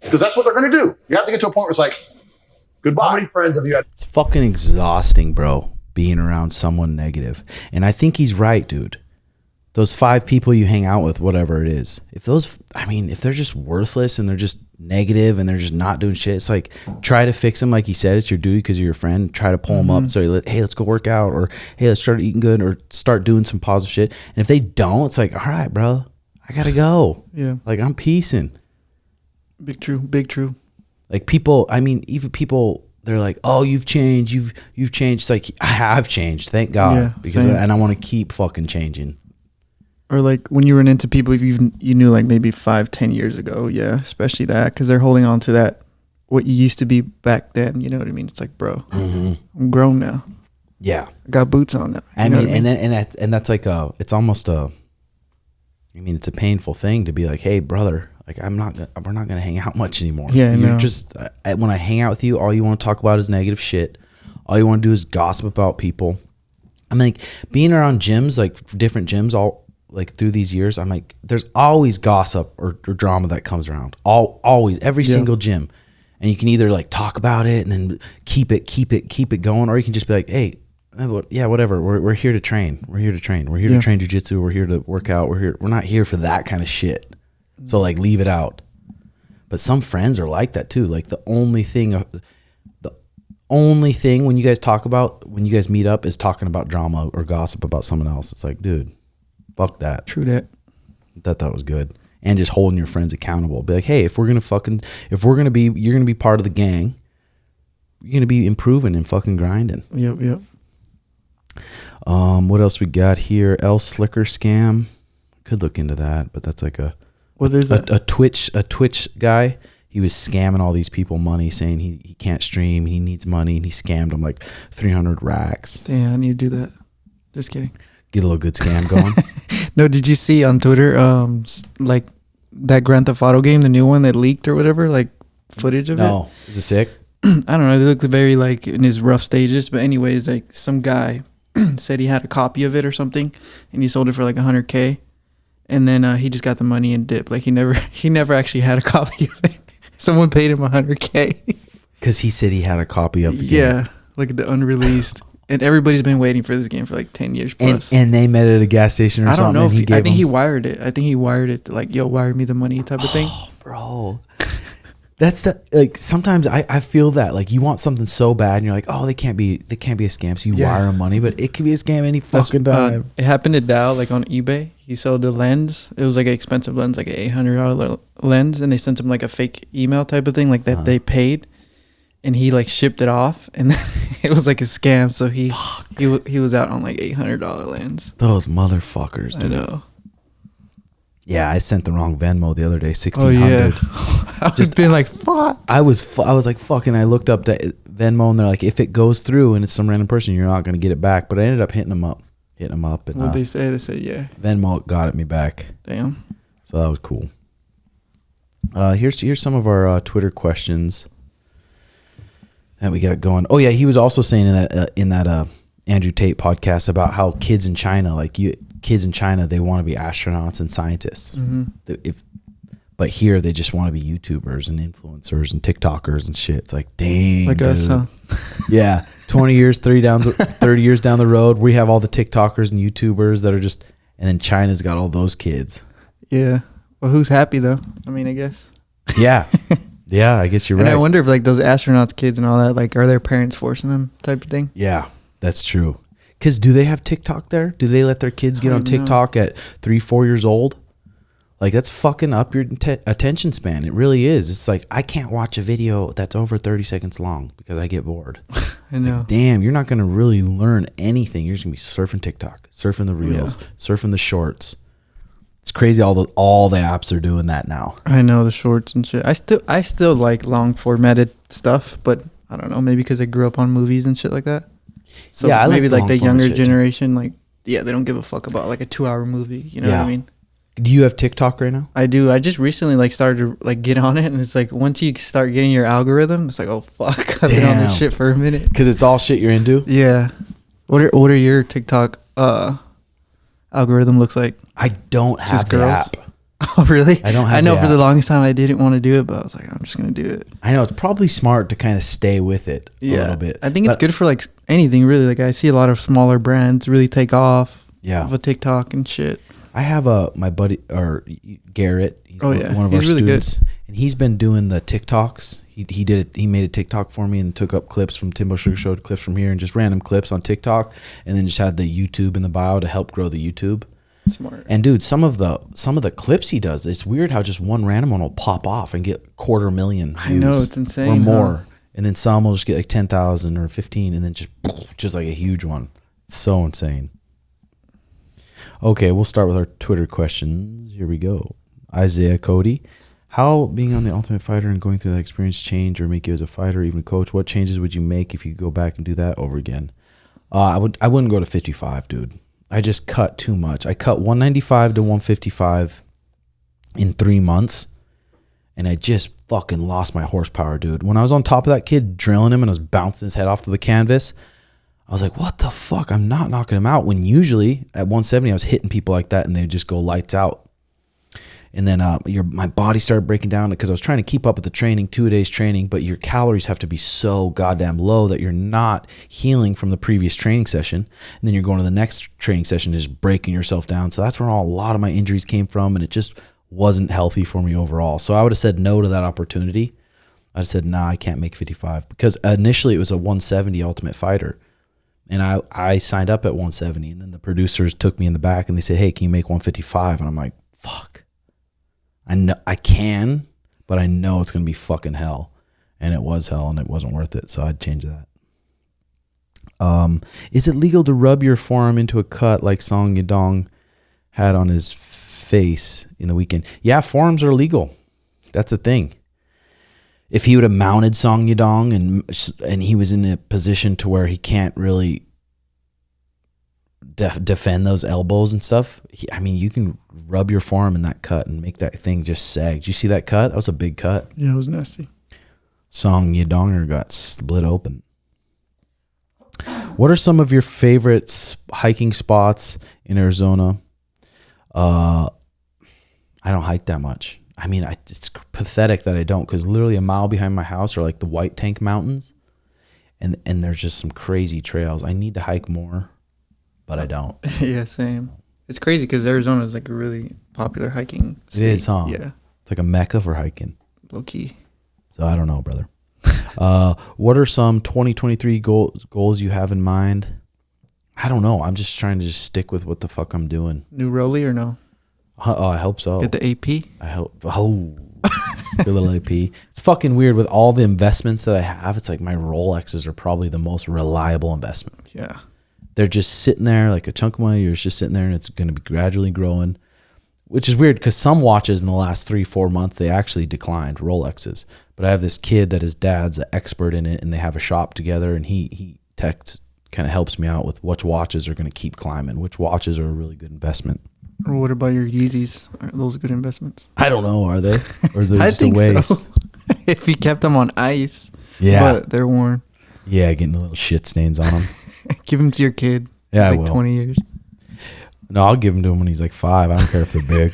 Because that's what they're going to do. You have to get to a point where it's like, goodbye. How many friends have you had? It's fucking exhausting, bro, being around someone negative. And I think he's right, dude. Those 5 people you hang out with, whatever it is, if they're just worthless and they're just negative and they're just not doing shit, it's like, try to fix them. Like he said, it's your duty because you're your friend. Try to pull them up. So, hey, let's go work out, or hey, let's start eating good, or start doing some positive shit. And if they don't, it's like, all right, bro, I got to go. Yeah. Like, I'm peacing. Big true. Like people, even people, they're like, oh, you've changed. You've changed. It's like, I have changed. Thank God. Yeah, and I want to keep fucking changing. Or like when you run into people you knew like maybe 5-10 years ago, especially that, because they're holding on to that what you used to be back then. You know what I mean? It's like, bro, I'm grown now. Yeah, I got boots on now. And that's like it's almost it's a painful thing to be like, hey, brother, like we're not gonna hang out much anymore. Yeah, you're just when I hang out with you, all you want to talk about is negative shit. All you want to do is gossip about people. I'm like, being around gyms, like different gyms, all like through these years, I'm like, there's always gossip or drama that comes around. Always, every single gym. And you can either like talk about it and then keep it going, or you can just be like, hey, yeah, whatever. We're here to train. We're here to train. We're here to train jiu-jitsu. We're here to work out. We're not here for that kind of shit. So like, leave it out. But some friends are like that too. Like the only thing only thing when you guys meet up is talking about drama or gossip about someone else. It's like, dude, fuck that. True that. That was good. And just holding your friends accountable. Be like, hey, you're gonna be part of the gang, you're gonna be improving and fucking grinding. Yep. What else we got here? L Slicker scam. Could look into that, but that's like What is that? a Twitch guy. He was scamming all these people money, saying he can't stream, he needs money, and he scammed them like 300 racks. Damn, I need to do that. Just kidding. Get a little good scam going. No, did you see on Twitter, like that Grand Theft Auto game, the new one that leaked or whatever, like footage of it? No, is it sick? I don't know. They looked very like in his rough stages, but anyways, like some guy said he had a copy of it or something, and he sold it for like $100K, and then he just got the money and dipped. Like he never actually had a copy of it. Someone paid him $100K because he said he had a copy of the game. Yeah, like the unreleased. And everybody's been waiting for this game for like 10 years plus. And they met at a gas station or something. I don't know. I think he wired it. I think he wired it to like, yo, wire me the money type of thing. Oh, bro. That's sometimes I feel that like you want something so bad and you're like, oh, they can't be a scam. So you wire them money, but it could be a scam any fucking time. It happened to Dow, like on eBay. He sold the lens. It was like an expensive lens, like an $800 lens. And they sent him like a fake email type of thing, like that they paid. And he like shipped it off, and then it was like a scam. So he was out on like $800 lens. Those motherfuckers, dude. I know. Yeah, I sent the wrong Venmo the other day, 1600. Oh yeah. I was being like, fuck. I was like, fucking. I looked up that Venmo, and they're like, if it goes through and it's some random person, you're not gonna get it back. But I ended up hitting them up. And What'd they say? They said yeah. Venmo got me back. Damn. So that was cool. Here's some of our Twitter questions that we got going. Oh yeah, he was also saying in that Andrew Tate podcast about how kids in China, they want to be astronauts and scientists. Mm-hmm. But here they just want to be YouTubers and influencers and TikTokers and shit. It's like, dang, like dude. us, huh? Yeah, 20 years, 30 years down the road, we have all the TikTokers and YouTubers that are just, and then China's got all those kids. Yeah. Well, who's happy though? I mean, I guess. Yeah. Yeah, I guess you're right. And I wonder if like those astronauts kids and all that, like, are their parents forcing them type of thing? Yeah, that's true. Because do they have TikTok there? Do they let their kids get on TikTok at 3-4 years old? Like, that's fucking up your attention span. It really is. It's like, I can't watch a video that's over 30 seconds long because I get bored. I know. Like, damn, you're not going to really learn anything. You're just going to be surfing TikTok, surfing the reels, surfing the shorts. It's crazy. All the apps are doing that now. I know, the shorts and shit. I still like long formatted stuff, but I don't know, maybe because I grew up on movies and shit like that. So yeah, maybe like the younger generation, like, yeah, they don't give a fuck about like a 2-hour movie. You know what I mean? Do you have TikTok right now? I do. I just recently like started to like get on it, and it's like once you start getting your algorithm, it's like, oh fuck, I've been on this shit for a minute. Because it's all shit you're into. Yeah. What are your TikTok algorithm looks like? I don't have the app. Oh really? I don't have. I know for the longest time I didn't want to do it, but I was like, I'm just gonna do it. I know it's probably smart to kind of stay with it a little bit. I think it's good for like anything really. Like I see a lot of smaller brands really take off. Yeah. Of a TikTok and shit. I have my buddy or Garrett. He's one of our really students, good. And he's been doing the TikToks. He did it. He made a TikTok for me and took up clips from Timbo Sugar Show, clips from here, and just random clips on TikTok, and then just had the YouTube in the bio to help grow the YouTube. Smart. And dude, some of the clips he does, it's weird how just one random one will pop off and get 250,000 views. I know, it's insane. Or more. And then some will just get like 10,000 or 15, and then just like a huge one. It's so insane. Okay, we'll start with our Twitter questions. Here we go. Isaiah Cody. How being on The Ultimate Fighter and going through that experience change or make you as a fighter, even a coach? What changes would you make if you could go back and do that over again? I wouldn't go to 55, dude. I just cut too much. I cut 195 to 155 in 3 months, and I just fucking lost my horsepower, dude. When I was on top of that kid, drilling him, and I was bouncing his head off the canvas, I was like, what the fuck? I'm not knocking him out. When usually at 170, I was hitting people like that, and they just go lights out. And then my body started breaking down because I was trying to keep up with the training, 2 days training, but your calories have to be so goddamn low that you're not healing from the previous training session. And then you're going to the next training session just breaking yourself down. So that's where a lot of my injuries came from, and it just wasn't healthy for me overall. So I would have said no to that opportunity. I said, nah, I can't make 55 because initially it was a 170 Ultimate Fighter. And I signed up at 170, and then the producers took me in the back and they said, hey, can you make 155? And I'm like, fuck. I know I can, but I know it's going to be fucking hell. And it was hell, and it wasn't worth it. So I'd change that. Is it legal to rub your forearm into a cut like Song Yadong had on his face in the weekend? Yeah, forearms are legal. That's the thing. If he would have mounted Song Yadong and he was in a position to where he can't really defend those elbows and stuff, you can rub your forearm in that cut and make that thing just sag. Did you see that cut? That was a big cut. Yeah, it was nasty. Song Yadonger got split open. What are some of your favorite hiking spots in Arizona? I don't hike that much. It's pathetic that I don't, because literally a mile behind my house are like the White Tank Mountains, and there's just some crazy trails. I need to hike more, but I don't. Yeah, same. It's crazy because Arizona is like a really popular hiking state. It is, huh? Yeah. It's like a mecca for hiking. Low key. So I don't know, brother. What are some 2023 goals you have in mind? I don't know. I'm just trying to stick with what the fuck I'm doing. New Rolly or no? Oh, I hope so. Get the AP? I hope. Oh, good little AP. It's fucking weird with all the investments that I have. It's like my Rolexes are probably the most reliable investment. Yeah. They're just sitting there like a chunk of money. You're just sitting there, and it's going to be gradually growing, which is weird because some watches in the last 3-4 months, they actually declined, Rolexes. But I have this kid that his dad's an expert in it, and they have a shop together, and he texts, kind of helps me out with which watches are going to keep climbing, which watches are a really good investment. Or what about your Yeezys? Are those good investments? I don't know. Are they? Or is it I just a think waste? so. If you kept them on ice. Yeah. But they're worn. Yeah, getting the little shit stains on them. Give them to your kid. Yeah, like I will. 20 years. No, I'll give them to him when he's like 5. I don't care if they're big.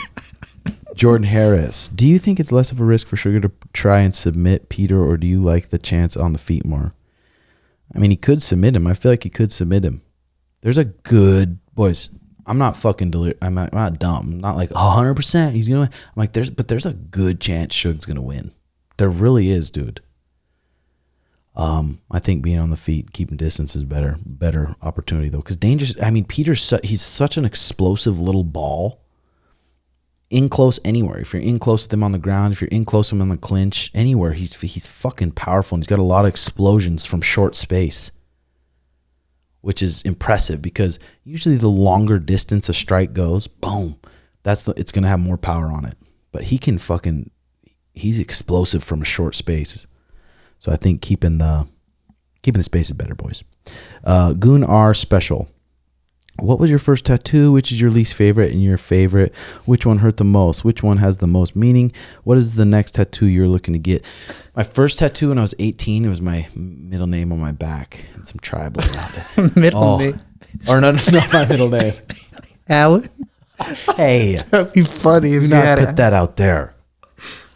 Jordan Harris. Do you think it's less of a risk for Suga to try and submit Peter, or do you like the chance on the feet more? He could submit him. I feel like he could submit him. There's a good... Boys, I'm not fucking I'm not dumb. I'm not like 100% he's going to win. I'm like, there's a good chance Suga's going to win. There really is, dude. I think being on the feet, keeping distance is better opportunity though. Because dangerous. Peter's he's such an explosive little ball. In close anywhere. If you're in close with him on the ground, if you're in close with him on the clinch, anywhere, he's fucking powerful, and he's got a lot of explosions from short space, which is impressive because usually the longer distance a strike goes, boom, it's gonna have more power on it. But he's explosive from a short space. So I think keeping the space is better, boys. Goon R Special. What was your first tattoo? Which is your least favorite and your favorite? Which one hurt the most? Which one has the most meaning? What is the next tattoo you're looking to get? My first tattoo when I was 18, it was my middle name on my back and some tribal around it. Middle name? Or no, not my middle name. Alan? Hey. That'd be funny if you not had put that out there.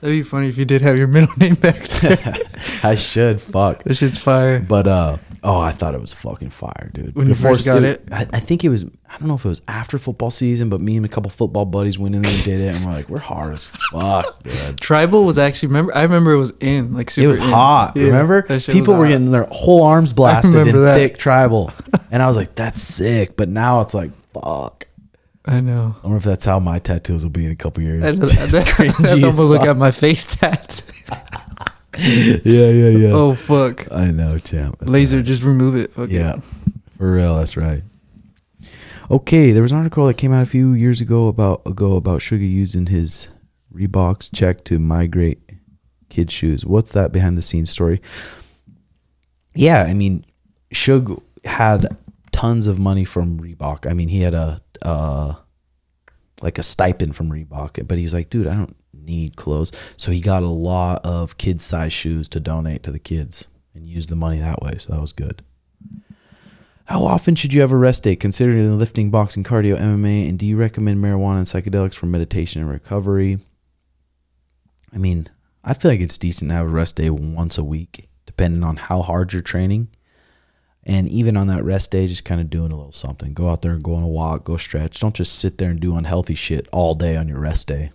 That'd be funny if you did have your middle name back there. I should. Fuck. That shit's fire. But I thought it was fucking fire, dude. When you first got it? I think it was, I don't know if it was after football season, but me and a couple football buddies went in there and did it, and we're like, we're hard as fuck, dude. Tribal was actually, I remember it was in, like super It was in. hot, Yeah, remember? that shit People was were hot. getting their whole arms blasted in remember that. thick tribal. And I was like, that's sick. But now it's like, fuck. I know. I wonder if that's how my tattoos will be in a couple years. That's how I'm going to look at my face tats. Yeah. Oh, fuck. I know, champ. That's Laser, right. just remove it. Fuck Yeah, it. for real. That's right. Okay, there was an article that came out a few years ago about Suga using his Reeboks check to migrate kids' shoes. What's that behind the scenes story? Yeah, Suga had tons of money from Reebok. He had a stipend from Reebok, but he was like, dude, I don't need clothes. So he got a lot of kid size shoes to donate to the kids and use the money that way. So that was good. How often should you have a rest day considering lifting, boxing, cardio, MMA? And do you recommend marijuana and psychedelics for meditation and recovery? I feel like it's decent to have a rest day once a week, depending on how hard you're training. And even on that rest day, just kind of doing a little something. Go out there and go on a walk, go stretch. Don't just sit there and do unhealthy shit all day on your rest day.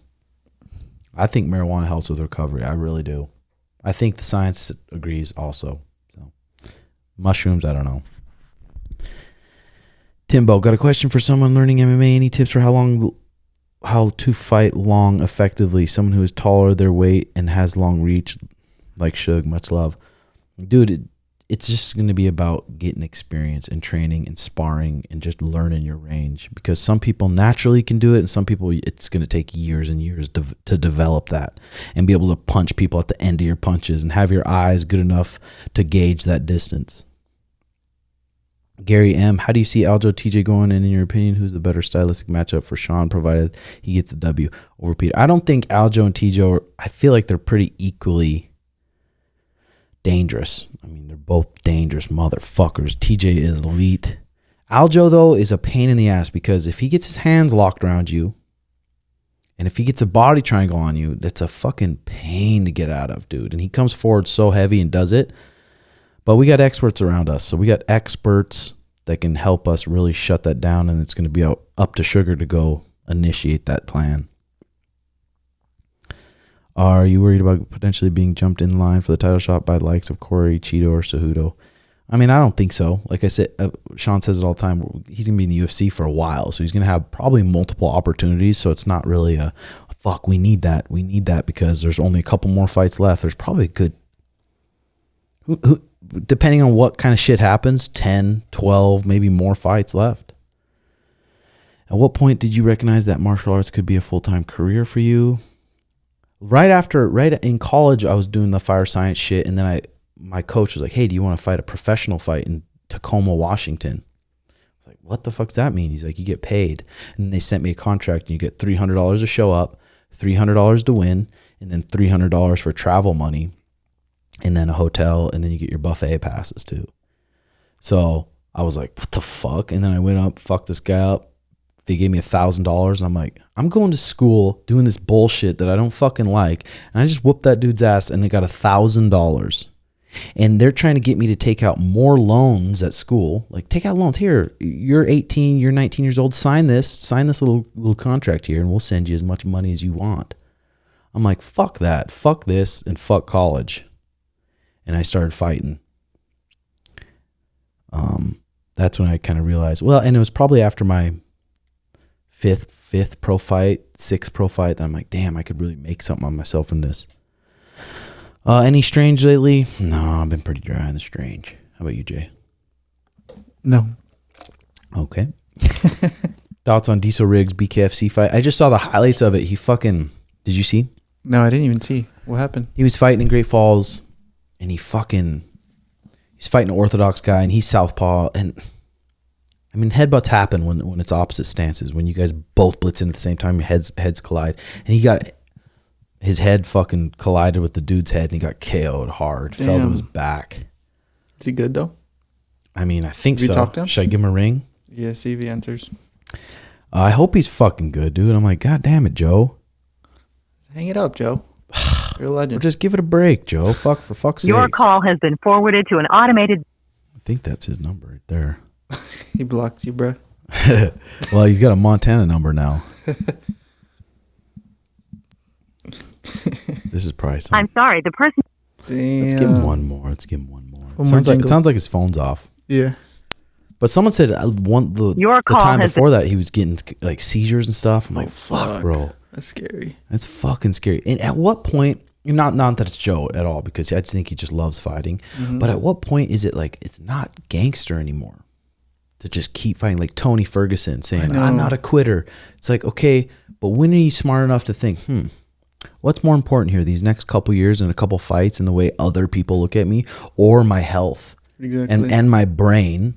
I think marijuana helps with recovery. I really do. I think the science agrees also. So mushrooms, I don't know. Timbo, got a question for someone learning MMA. Any tips for how to fight long effectively? Someone who is taller, their weight, and has long reach, like Suge. Much love. Dude, it's just going to be about getting experience and training and sparring and just learning your range, because some people naturally can do it and some people it's going to take years and years to develop that and be able to punch people at the end of your punches and have your eyes good enough to gauge that distance. Gary M., how do you see Aljo TJ going? And in your opinion, who's the better stylistic matchup for Sean, provided he gets the W over Peter? I don't think Aljo and TJ I feel like they're pretty equally dangerous. I mean, they're both dangerous motherfuckers. TJ is elite. Aljo, though, is a pain in the ass, because if he gets his hands locked around you and if he gets a body triangle on you, that's a fucking pain to get out of, dude. And he comes forward so heavy and does it. But we got experts around us. So we got experts that can help us really shut that down, and it's going to be up to Sugar to go initiate that plan. Are you worried about potentially being jumped in line for the title shot by the likes of Corey, Cheeto, or Cejudo? I mean, I don't think so. Like I said, Sean says it all the time. He's going to be in the UFC for a while, so he's going to have probably multiple opportunities. So it's not really a, fuck, we need that. We need that because there's only a couple more fights left. There's probably a good... depending on what kind of shit happens, 10, 12, maybe more fights left. At what point did you recognize that martial arts could be a full-time career for you? Right in college, I was doing the fire science shit, and then my coach was like, hey, do you want to fight a professional fight in Tacoma, Washington? I was like, what the fuck does that mean? He's like, you get paid. And they sent me a contract, and you get $300 to show up, $300 to win, and then $300 for travel money, and then a hotel, and then you get your buffet passes too. So I was like, what the fuck? And then I went up, fucked this guy up. They gave me $1,000, and I'm like, I'm going to school doing this bullshit that I don't fucking like, and I just whooped that dude's ass, and I got $1,000. And they're trying to get me to take out more loans at school. Like, take out loans. Here, you're 18, you're 19 years old. Sign this little contract here, and we'll send you as much money as you want. I'm like, fuck that, fuck this, and fuck college. And I started fighting. That's when I kind of realized, well, and it was probably after my fifth pro fight, sixth pro fight, that I'm like, damn, I could really make something of myself in this. Any strange lately? No, I've been pretty dry on the strange. How about you, Jay? No. Okay. Thoughts on Diesel Riggs BKFC fight? I just saw the highlights of it. Did you see? No, I didn't even see. What happened? He was fighting in Great Falls, and he's fighting an orthodox guy, and he's southpaw. And I mean, headbutts happen when it's opposite stances. When you guys both blitz in at the same time, your heads collide. And he got his head fucking collided with the dude's head, and he got KO'd hard. Damn. Fell to his back. Is he good though? I mean, I think Have so. you talked to him? Should I give him a ring? Yeah, see if he answers. I hope he's fucking good, dude. I'm like, God damn it, Joe. Hang it up, Joe. You're a Or legend. just give it a break, Joe. For fuck's sake. Your call has been forwarded to an automated. I think that's his number right there. He blocked you, bro. Well, he's got a Montana number now. This is probably something. I'm sorry, the person. Damn. Let's give him one more. One more It jingle. sounds like his phone's off. Yeah. But someone said the Your call time has before that he was getting like seizures and stuff. I'm like, fuck, fuck. bro. That's scary. That's fucking scary. And at what point, not that it's Joe at all, because I just think he just loves fighting. Mm-hmm. But at what point is it like it's not gangster anymore to just keep fighting? Like Tony Ferguson saying, I'm not a quitter. It's like, okay, but when are you smart enough to think, what's more important here? These next couple years and a couple fights and the way other people look at me, or my health Exactly. and my brain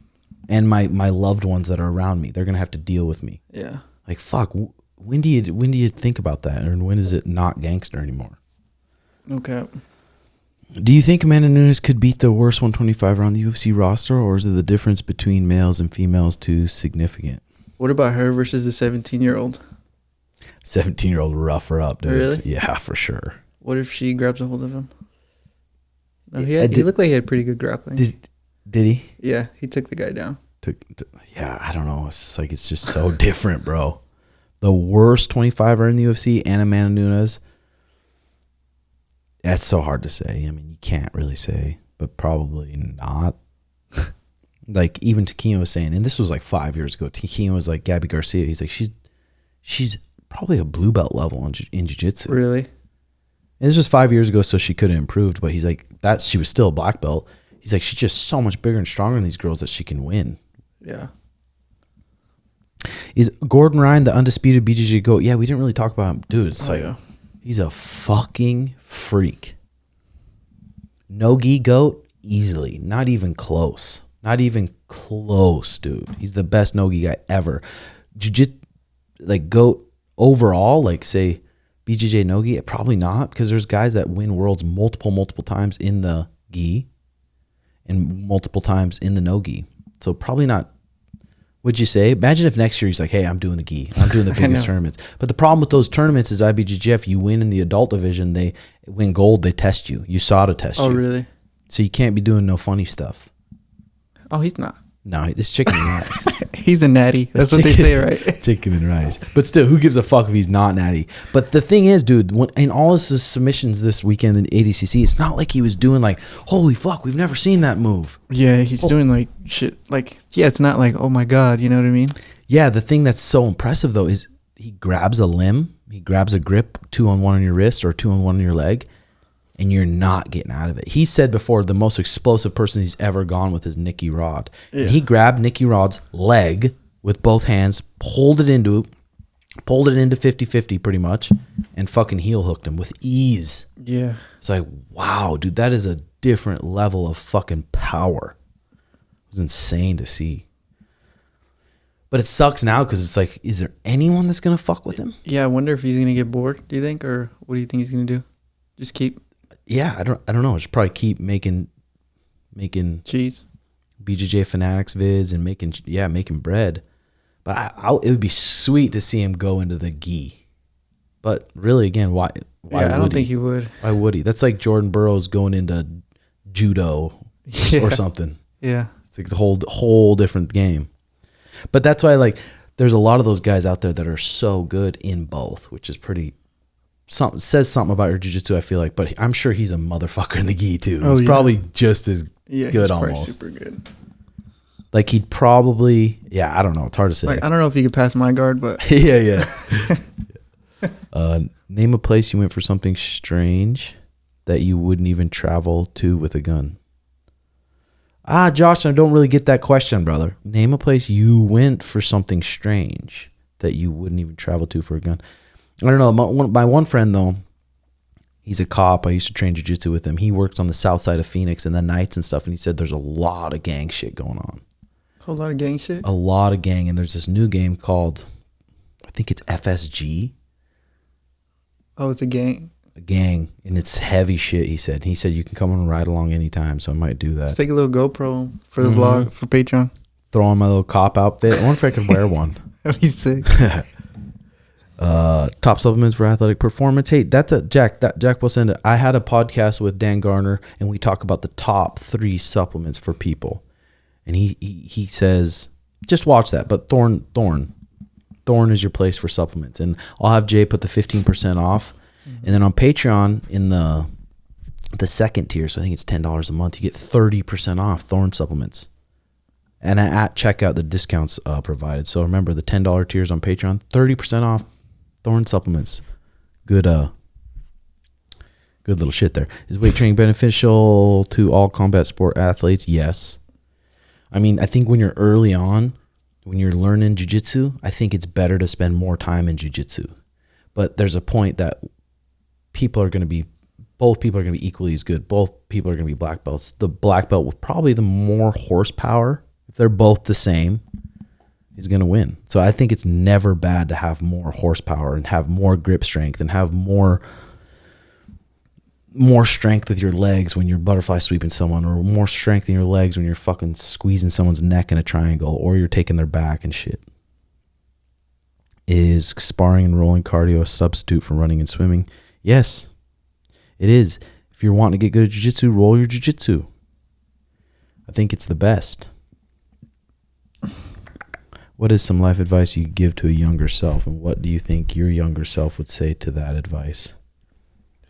and my loved ones that are around me? They're gonna have to deal with me. Yeah. Like, fuck. When do you think about that, and when is it not gangster anymore? Okay. Do you think Amanda Nunes could beat the worst 125er on the UFC roster, or is it the difference between males and females too significant? What about her versus the 17-year-old? 17-year-old rough her up, dude. Really? Yeah, for sure. What if she grabs a hold of him? No, he looked like he had pretty good grappling. Did he? Yeah, he took the guy down. Yeah, I don't know. It's just so different, bro. The worst 25er in the UFC and Amanda Nunes. That's so hard to say. I mean, you can't really say, but probably not. Like even Taquino was saying, and this was like 5 years ago. Taquino was like Gabby Garcia. He's like she's probably a blue belt level in jiu-jitsu. Really? And this was 5 years ago, so she could have improved. But he's like that she was still a black belt. He's like she's just so much bigger and stronger than these girls that she can win. Yeah. Is Gordon Ryan the undisputed BJJ GOAT? Yeah, we didn't really talk about him, dude. It's like yeah. He's a fucking freak. No-gi GOAT, easily. Not even close. Not even close, dude. He's the best no-gi guy ever. Jiu-jitsu, like GOAT overall, like say BJJ no-gi, probably not, because there's guys that win worlds multiple times in the gi and multiple times in the no-gi. So probably not. Would you say? Imagine if next year he's like, hey, I'm doing the gi. I'm doing the biggest tournaments. But the problem with those tournaments is IBJJF, you win in the adult division, they win gold, they test you. You saw to test you. Oh, really? So you can't be doing no funny stuff. Oh, he's not. No, it's chicken and rice. He's a natty. That's what they say, right? Chicken and rice. But still, who gives a fuck if he's not natty? But the thing is, dude, in all his submissions this weekend in ADCC, it's not like he was doing like, holy fuck, we've never seen that move. Yeah, he's doing like shit. Like, yeah, it's not like, oh my God, you know what I mean? Yeah, the thing that's so impressive, though, is he grabs a limb, he grabs a grip, 2-on-1 on your wrist or 2-on-1 on your leg, and you're not getting out of it. He said before the most explosive person he's ever gone with is Nicky Rod. Yeah. And he grabbed Nicky Rod's leg with both hands, pulled it into 50-50 pretty much, and fucking heel hooked him with ease. Yeah. It's like, wow, dude, that is a different level of fucking power. It was insane to see. But it sucks now because it's like, is there anyone that's going to fuck with him? Yeah, I wonder if he's going to get bored, do you think? Or what do you think he's going to do? Just keep... Yeah, I don't know. Just probably keep making cheese, BJJ Fanatics vids and making bread. But it would be sweet to see him go into the gi. But really, again, why? Yeah, I don't think he would. Why would he? That's like Jordan Burroughs going into judo or something. Yeah, it's like the whole different game. But that's why there's a lot of those guys out there that are so good in both, which is pretty. Says something about your jiu-jitsu, I feel like, but I'm sure he's a motherfucker in the gi too. He's probably just as good, he's almost super good. Like he'd probably, I don't know. It's hard to say. Like I don't know if he could pass my guard, but yeah. Name a place you went for something strange that you wouldn't even travel to with a gun. Josh, I don't really get that question, brother. Name a place you went for something strange that you wouldn't even travel to for a gun. I don't know. My one friend, though, he's a cop. I used to train jiu-jitsu with him. He works on the south side of Phoenix in the nights and stuff, and he said there's a lot of gang shit going on. A whole lot of gang shit? A lot of gang, and there's this new game called, I think it's FSG. Oh, it's a gang? A gang, and it's heavy shit, he said. He said you can come and ride along anytime, so I might do that. Just take a little GoPro for the vlog, for Patreon. Throw on my little cop outfit. I wonder if I could wear one. That'd be sick. Top supplements for athletic performance. Hey, that's Jack will send it. I had a podcast with Dan Garner and we talk about the top 3 supplements for people. And he says, just watch that. But Thorn is your place for supplements. And I'll have Jay put the 15% off. Mm-hmm. And then on Patreon in the second tier, so I think it's $10 a month, you get 30% off Thorn supplements. And at checkout, the discounts provided. So remember the $10 tiers on Patreon, 30% off Thorn supplements. Good little shit there. Is weight training beneficial to all combat sport athletes? Yes. I mean, I think when you're early on, when you're learning jiu-jitsu, I think it's better to spend more time in jiu-jitsu. But there's a point that both people are going to be equally as good. Both people are going to be black belts. The black belt with probably the more horsepower, if they're both the same, is going to win. So I think it's never bad to have more horsepower and have more grip strength and have more strength with your legs when you're butterfly sweeping someone, or more strength in your legs when you're fucking squeezing someone's neck in a triangle, or you're taking their back and shit. Is sparring and rolling cardio a substitute for running and swimming? Yes, it is. If you're wanting to get good at jiu-jitsu, roll your jiu-jitsu. I think it's the best. What is some life advice you give to a younger self, and what do you think your younger self would say to that advice?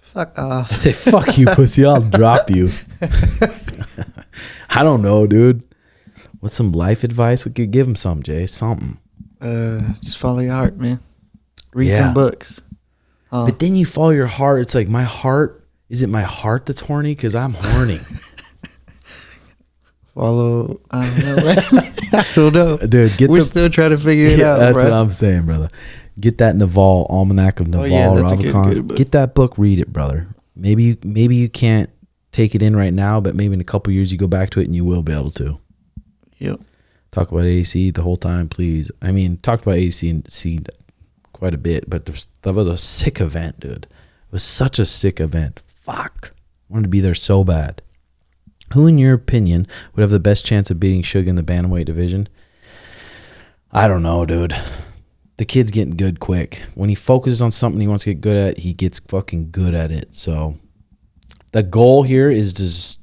Fuck off. I say, fuck you, pussy. I'll drop you. I don't know, dude. What's some life advice? We could give him some, Jay. Something. Just follow your heart, man. Read Yeah. some books. But then you follow your heart. It's like my heart. Is it my heart that's horny? Because I'm horny. Follow. I don't know. I don't know. Dude, We're still trying to figure it out, That's bro. what I'm saying, brother. Get that Naval, Almanac of Naval, yeah, that's a good Ravikant. book. Get that book, read it, brother. Maybe you can't take it in right now, but maybe in a couple years you go back to it and you will be able to. Yep. Talk about ADC the whole time, please. I mean, talked about ADC and C quite a bit, but that was a sick event, dude. It was such a sick event. Fuck. I wanted to be there so bad. Who, in your opinion, would have the best chance of beating Suga in the bantamweight division? I don't know, dude. The kid's getting good quick. When he focuses on something he wants to get good at, he gets fucking good at it. So the goal here is to just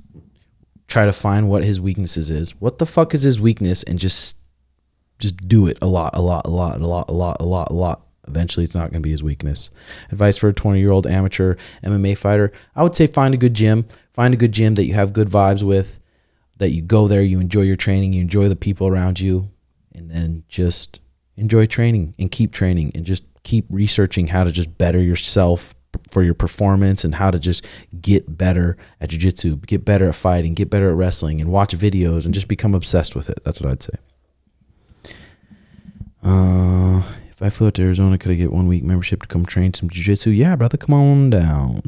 try to find what his weaknesses is. What the fuck is his weakness? And just do it a lot. Eventually, it's not going to be his weakness. Advice for a 20-year-old amateur MMA fighter. I would say find a good gym. Find a good gym that you have good vibes with, that you go there, you enjoy your training, you enjoy the people around you, and then just enjoy training and keep training and just keep researching how to just better yourself for your performance and how to just get better at jiu-jitsu, get better at fighting, get better at wrestling, and watch videos and just become obsessed with it. That's what I'd say. If I flew out to Arizona, could I get 1 week membership to come train some jiu-jitsu? Yeah, brother, come on down.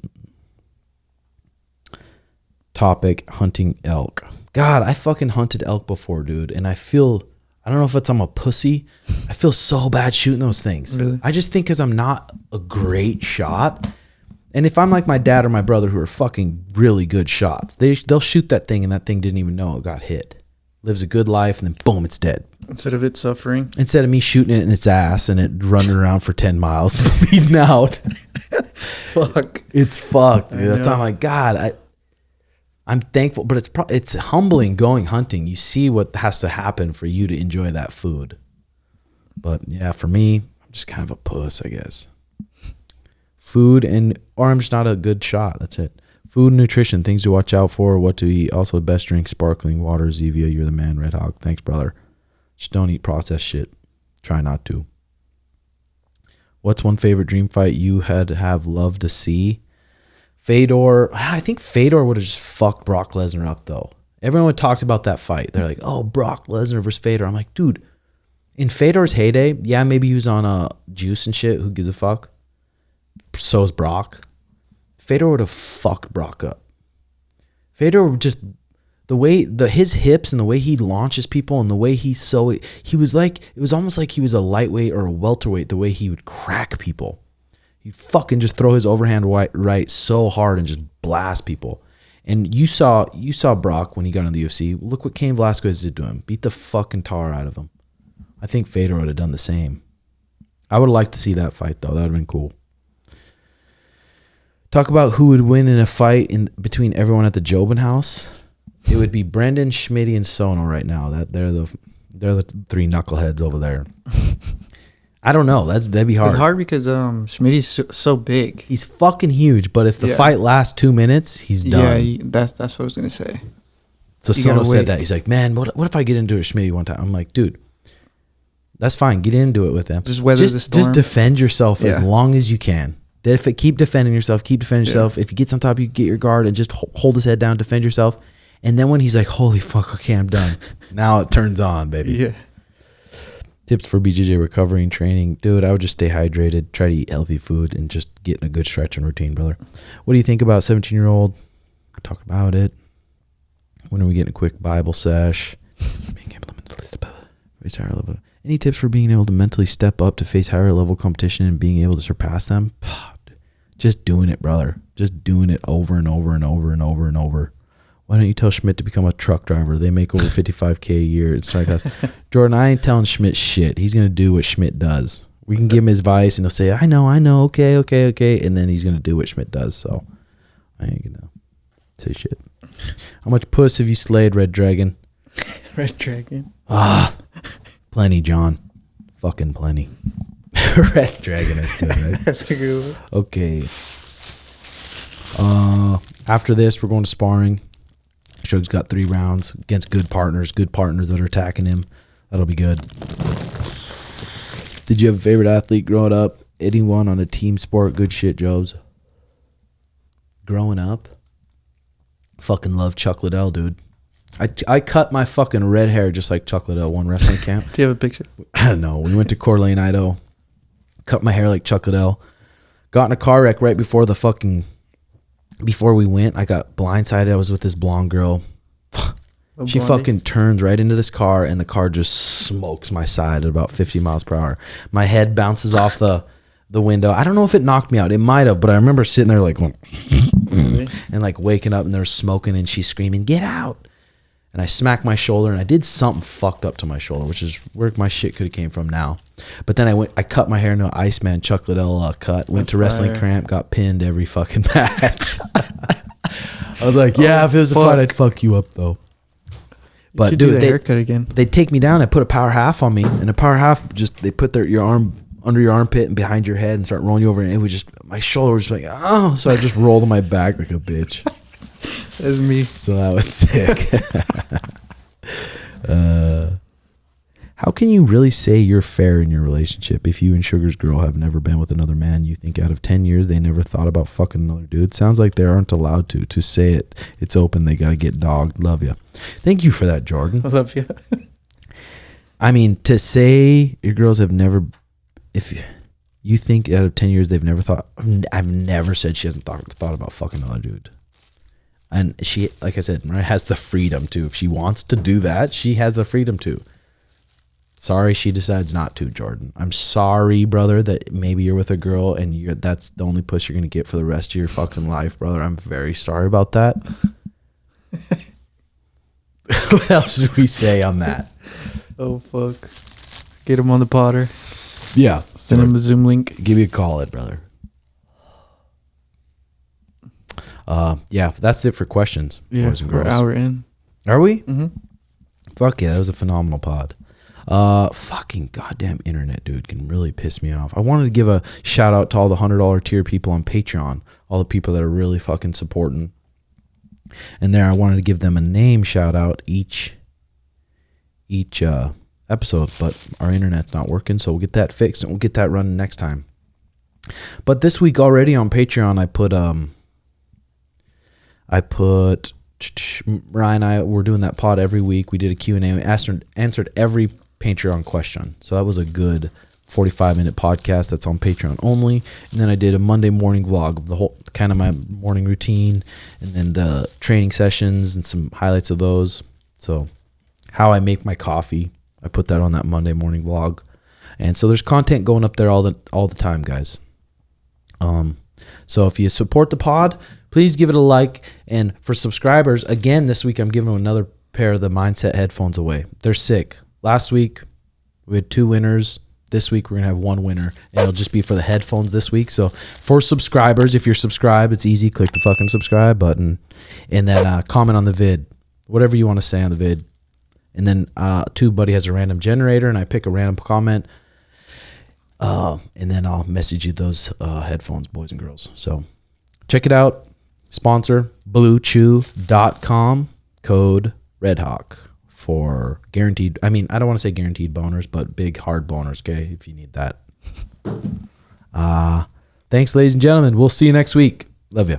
Topic, hunting elk. God, I fucking hunted elk before, dude, and I don't know if I'm a pussy. I feel so bad shooting those things. Really? I just think because I'm not a great shot. And if I'm like my dad or my brother who are fucking really good shots, they'll shoot that thing and that thing didn't even know it got hit. Lives a good life and then boom, it's dead. Instead of it suffering. Instead of me shooting it in its ass and it running around for 10 miles, bleeding out. Fuck. It's fucked, dude. I That's know. why I'm like, God, I'm thankful, but it's humbling going hunting. You see what has to happen for you to enjoy that food. But yeah, for me, I'm just kind of a puss, I guess. Food or I'm just not a good shot. That's it. Food and nutrition, things to watch out for, what to eat. Also, best drink, sparkling water. Zevia, you're the man. RedHawk, thanks, brother. Just don't eat processed shit. Try not to. What's one favorite dream fight you have loved to see? Fedor. I think Fedor would have just fucked Brock Lesnar up, though. Everyone would talked about that fight. They're like, oh, Brock Lesnar versus Fedor. I'm like, dude, in Fedor's heyday, yeah, maybe he was on juice and shit. Who gives a fuck? So is Brock. Fedor would have fucked Brock up. Fedor would just, the way his hips and the way he launches people and the way he was like, it was almost like he was a lightweight or a welterweight, the way he would crack people. He'd fucking just throw his overhand right so hard and just blast people. And you saw Brock when he got in the UFC. Look what Cain Velasquez did to him. Beat the fucking tar out of him. I think Fedor would have done the same. I would have liked to see that fight, though. That would have been cool. Talk about who would win in a fight between everyone at the Jobin house. It would be Brendan, Schmitty, and Sono right now. They're the three knuckleheads over there. I don't know. That'd be hard. It's hard because Schmitty's so big. He's fucking huge, but if the fight lasts 2 minutes, he's done. Yeah, that's what I was gonna say. So You Sono gotta said wait. that. He's like, man, what if I get into a Schmitty one time? I'm like, dude, that's fine. Get into it with him. Just weather the storm. Just defend yourself as Yeah. long as you can. Keep defending yourself. If he gets on top, you get your guard and just hold his head down, defend yourself. And then when he's like, holy fuck, okay, I'm done. Now it turns on, baby. Yeah. Tips for BJJ recovery and training. Dude, I would just stay hydrated, try to eat healthy food, and just get in a good stretch and routine, brother. What do you think about 17-year-old? Talk about it. When are we getting a quick Bible sesh? Being able to mentally step up, face higher level. Any tips for being able to mentally step up to face higher level competition and being able to surpass them? Just doing it, brother. Just doing it over and over and over and over and over. Why don't you tell Schmidt to become a truck driver? They make over $55K a year. It's sarcastic. Jordan, I ain't telling Schmidt shit. He's going to do what Schmidt does. We can give him his advice and he'll say, I know. Okay. And then he's going to do what Schmidt does. So I ain't going to say shit. How much puss have you slayed, Red Dragon? Red Dragon. Plenty, John. Fucking plenty. Red Dragon is good, right? That's a good one. Okay. After this, we're going to sparring. Suge's got 3 rounds against good partners that are attacking him. That'll be good. Did you have a favorite athlete growing up? Anyone on a team sport? Good shit, Jobs. Growing up, fucking love Chuck Liddell, dude. I cut my fucking red hair just like Chuck Liddell one wrestling camp. Do you have a picture? No, we went to Coeur d'Alene, Idaho. Cut my hair like Chuck Liddell. Got in a car wreck right before we went. I got blindsided. I was with this blonde girl. She fucking turns right into this car, and the car just smokes my side at about 50 miles per hour. My head bounces off the window. I don't know if it knocked me out. It might have, but I remember sitting there like going, and like waking up, and there's smoking, and she's screaming, "Get out!" And I smacked my shoulder, and I did something fucked up to my shoulder, which is where my shit could have came from now. But then I cut my hair into an Iceman Chuck Liddell cut. Went to Wrestling Cramp, got pinned every fucking match. I was like, yeah, if it was a fight, I'd fuck you up though. But you dude, do the haircut again. They'd take me down. I put a power half on me, and a power half just they put your arm under your armpit and behind your head and start rolling you over, and it was just my shoulder was just like, oh, so I just rolled on my back like a bitch. That's me. So that was sick. How can you really say you're fair in your relationship if you and Sugar's girl have never been with another man? You think out of 10 years they never thought about fucking another dude? Sounds like they aren't allowed to say it. It's open. They got to get dogged. Love you. Thank you for that, Jordan. I love you. I mean, to say your girls have never, if you think out of 10 years they've never thought, I've never said she hasn't thought about fucking another dude. And she, like I said, has the freedom to. If she wants to do that, she has the freedom to. Sorry, she decides not to, Jordan. I'm sorry, brother, that maybe you're with a girl and that's the only puss you're going to get for the rest of your fucking life, brother. I'm very sorry about that. What else should we say on that? Oh, fuck. Get him on the Potter. Yeah. Send him a Zoom link. Give you a call it, brother. Yeah, that's it for questions, boys and girls. We're an hour in. Are we? Mm-hmm. Fuck yeah, that was a phenomenal pod. Fucking goddamn internet, dude, can really piss me off. I wanted to give a shout out to all the $100 tier people on Patreon, all the people that are really fucking supporting. And there, I wanted to give them a name shout out each episode, but our internet's not working, so we'll get that fixed and we'll get that running next time. But this week already on Patreon, Ryan and I were doing that pod every week. We did a Q&A. We answered every Patreon question. So that was a good 45-minute podcast that's on Patreon only. And then I did a Monday morning vlog of the whole kind of my morning routine and then the training sessions and some highlights of those. So how I make my coffee, I put that on that Monday morning vlog. And so there's content going up there all the time, guys. So if you support the pod, please give it a like. And for subscribers, again, this week I'm giving them another pair of the Mindset headphones away. They're sick. Last week we had 2 winners. This week we're going to have 1 winner. And it'll just be for the headphones this week. So for subscribers, if you're subscribed, it's easy. Click the fucking subscribe button. And then comment on the vid. Whatever you want to say on the vid. And then TubeBuddy has a random generator, and I pick a random comment. And then I'll message you those headphones, boys and girls. So check it out. Sponsor, BlueChew.com, code RedHawk for guaranteed. I mean, I don't want to say guaranteed boners, but big hard boners, okay, if you need that. Thanks, ladies and gentlemen. We'll see you next week. Love you.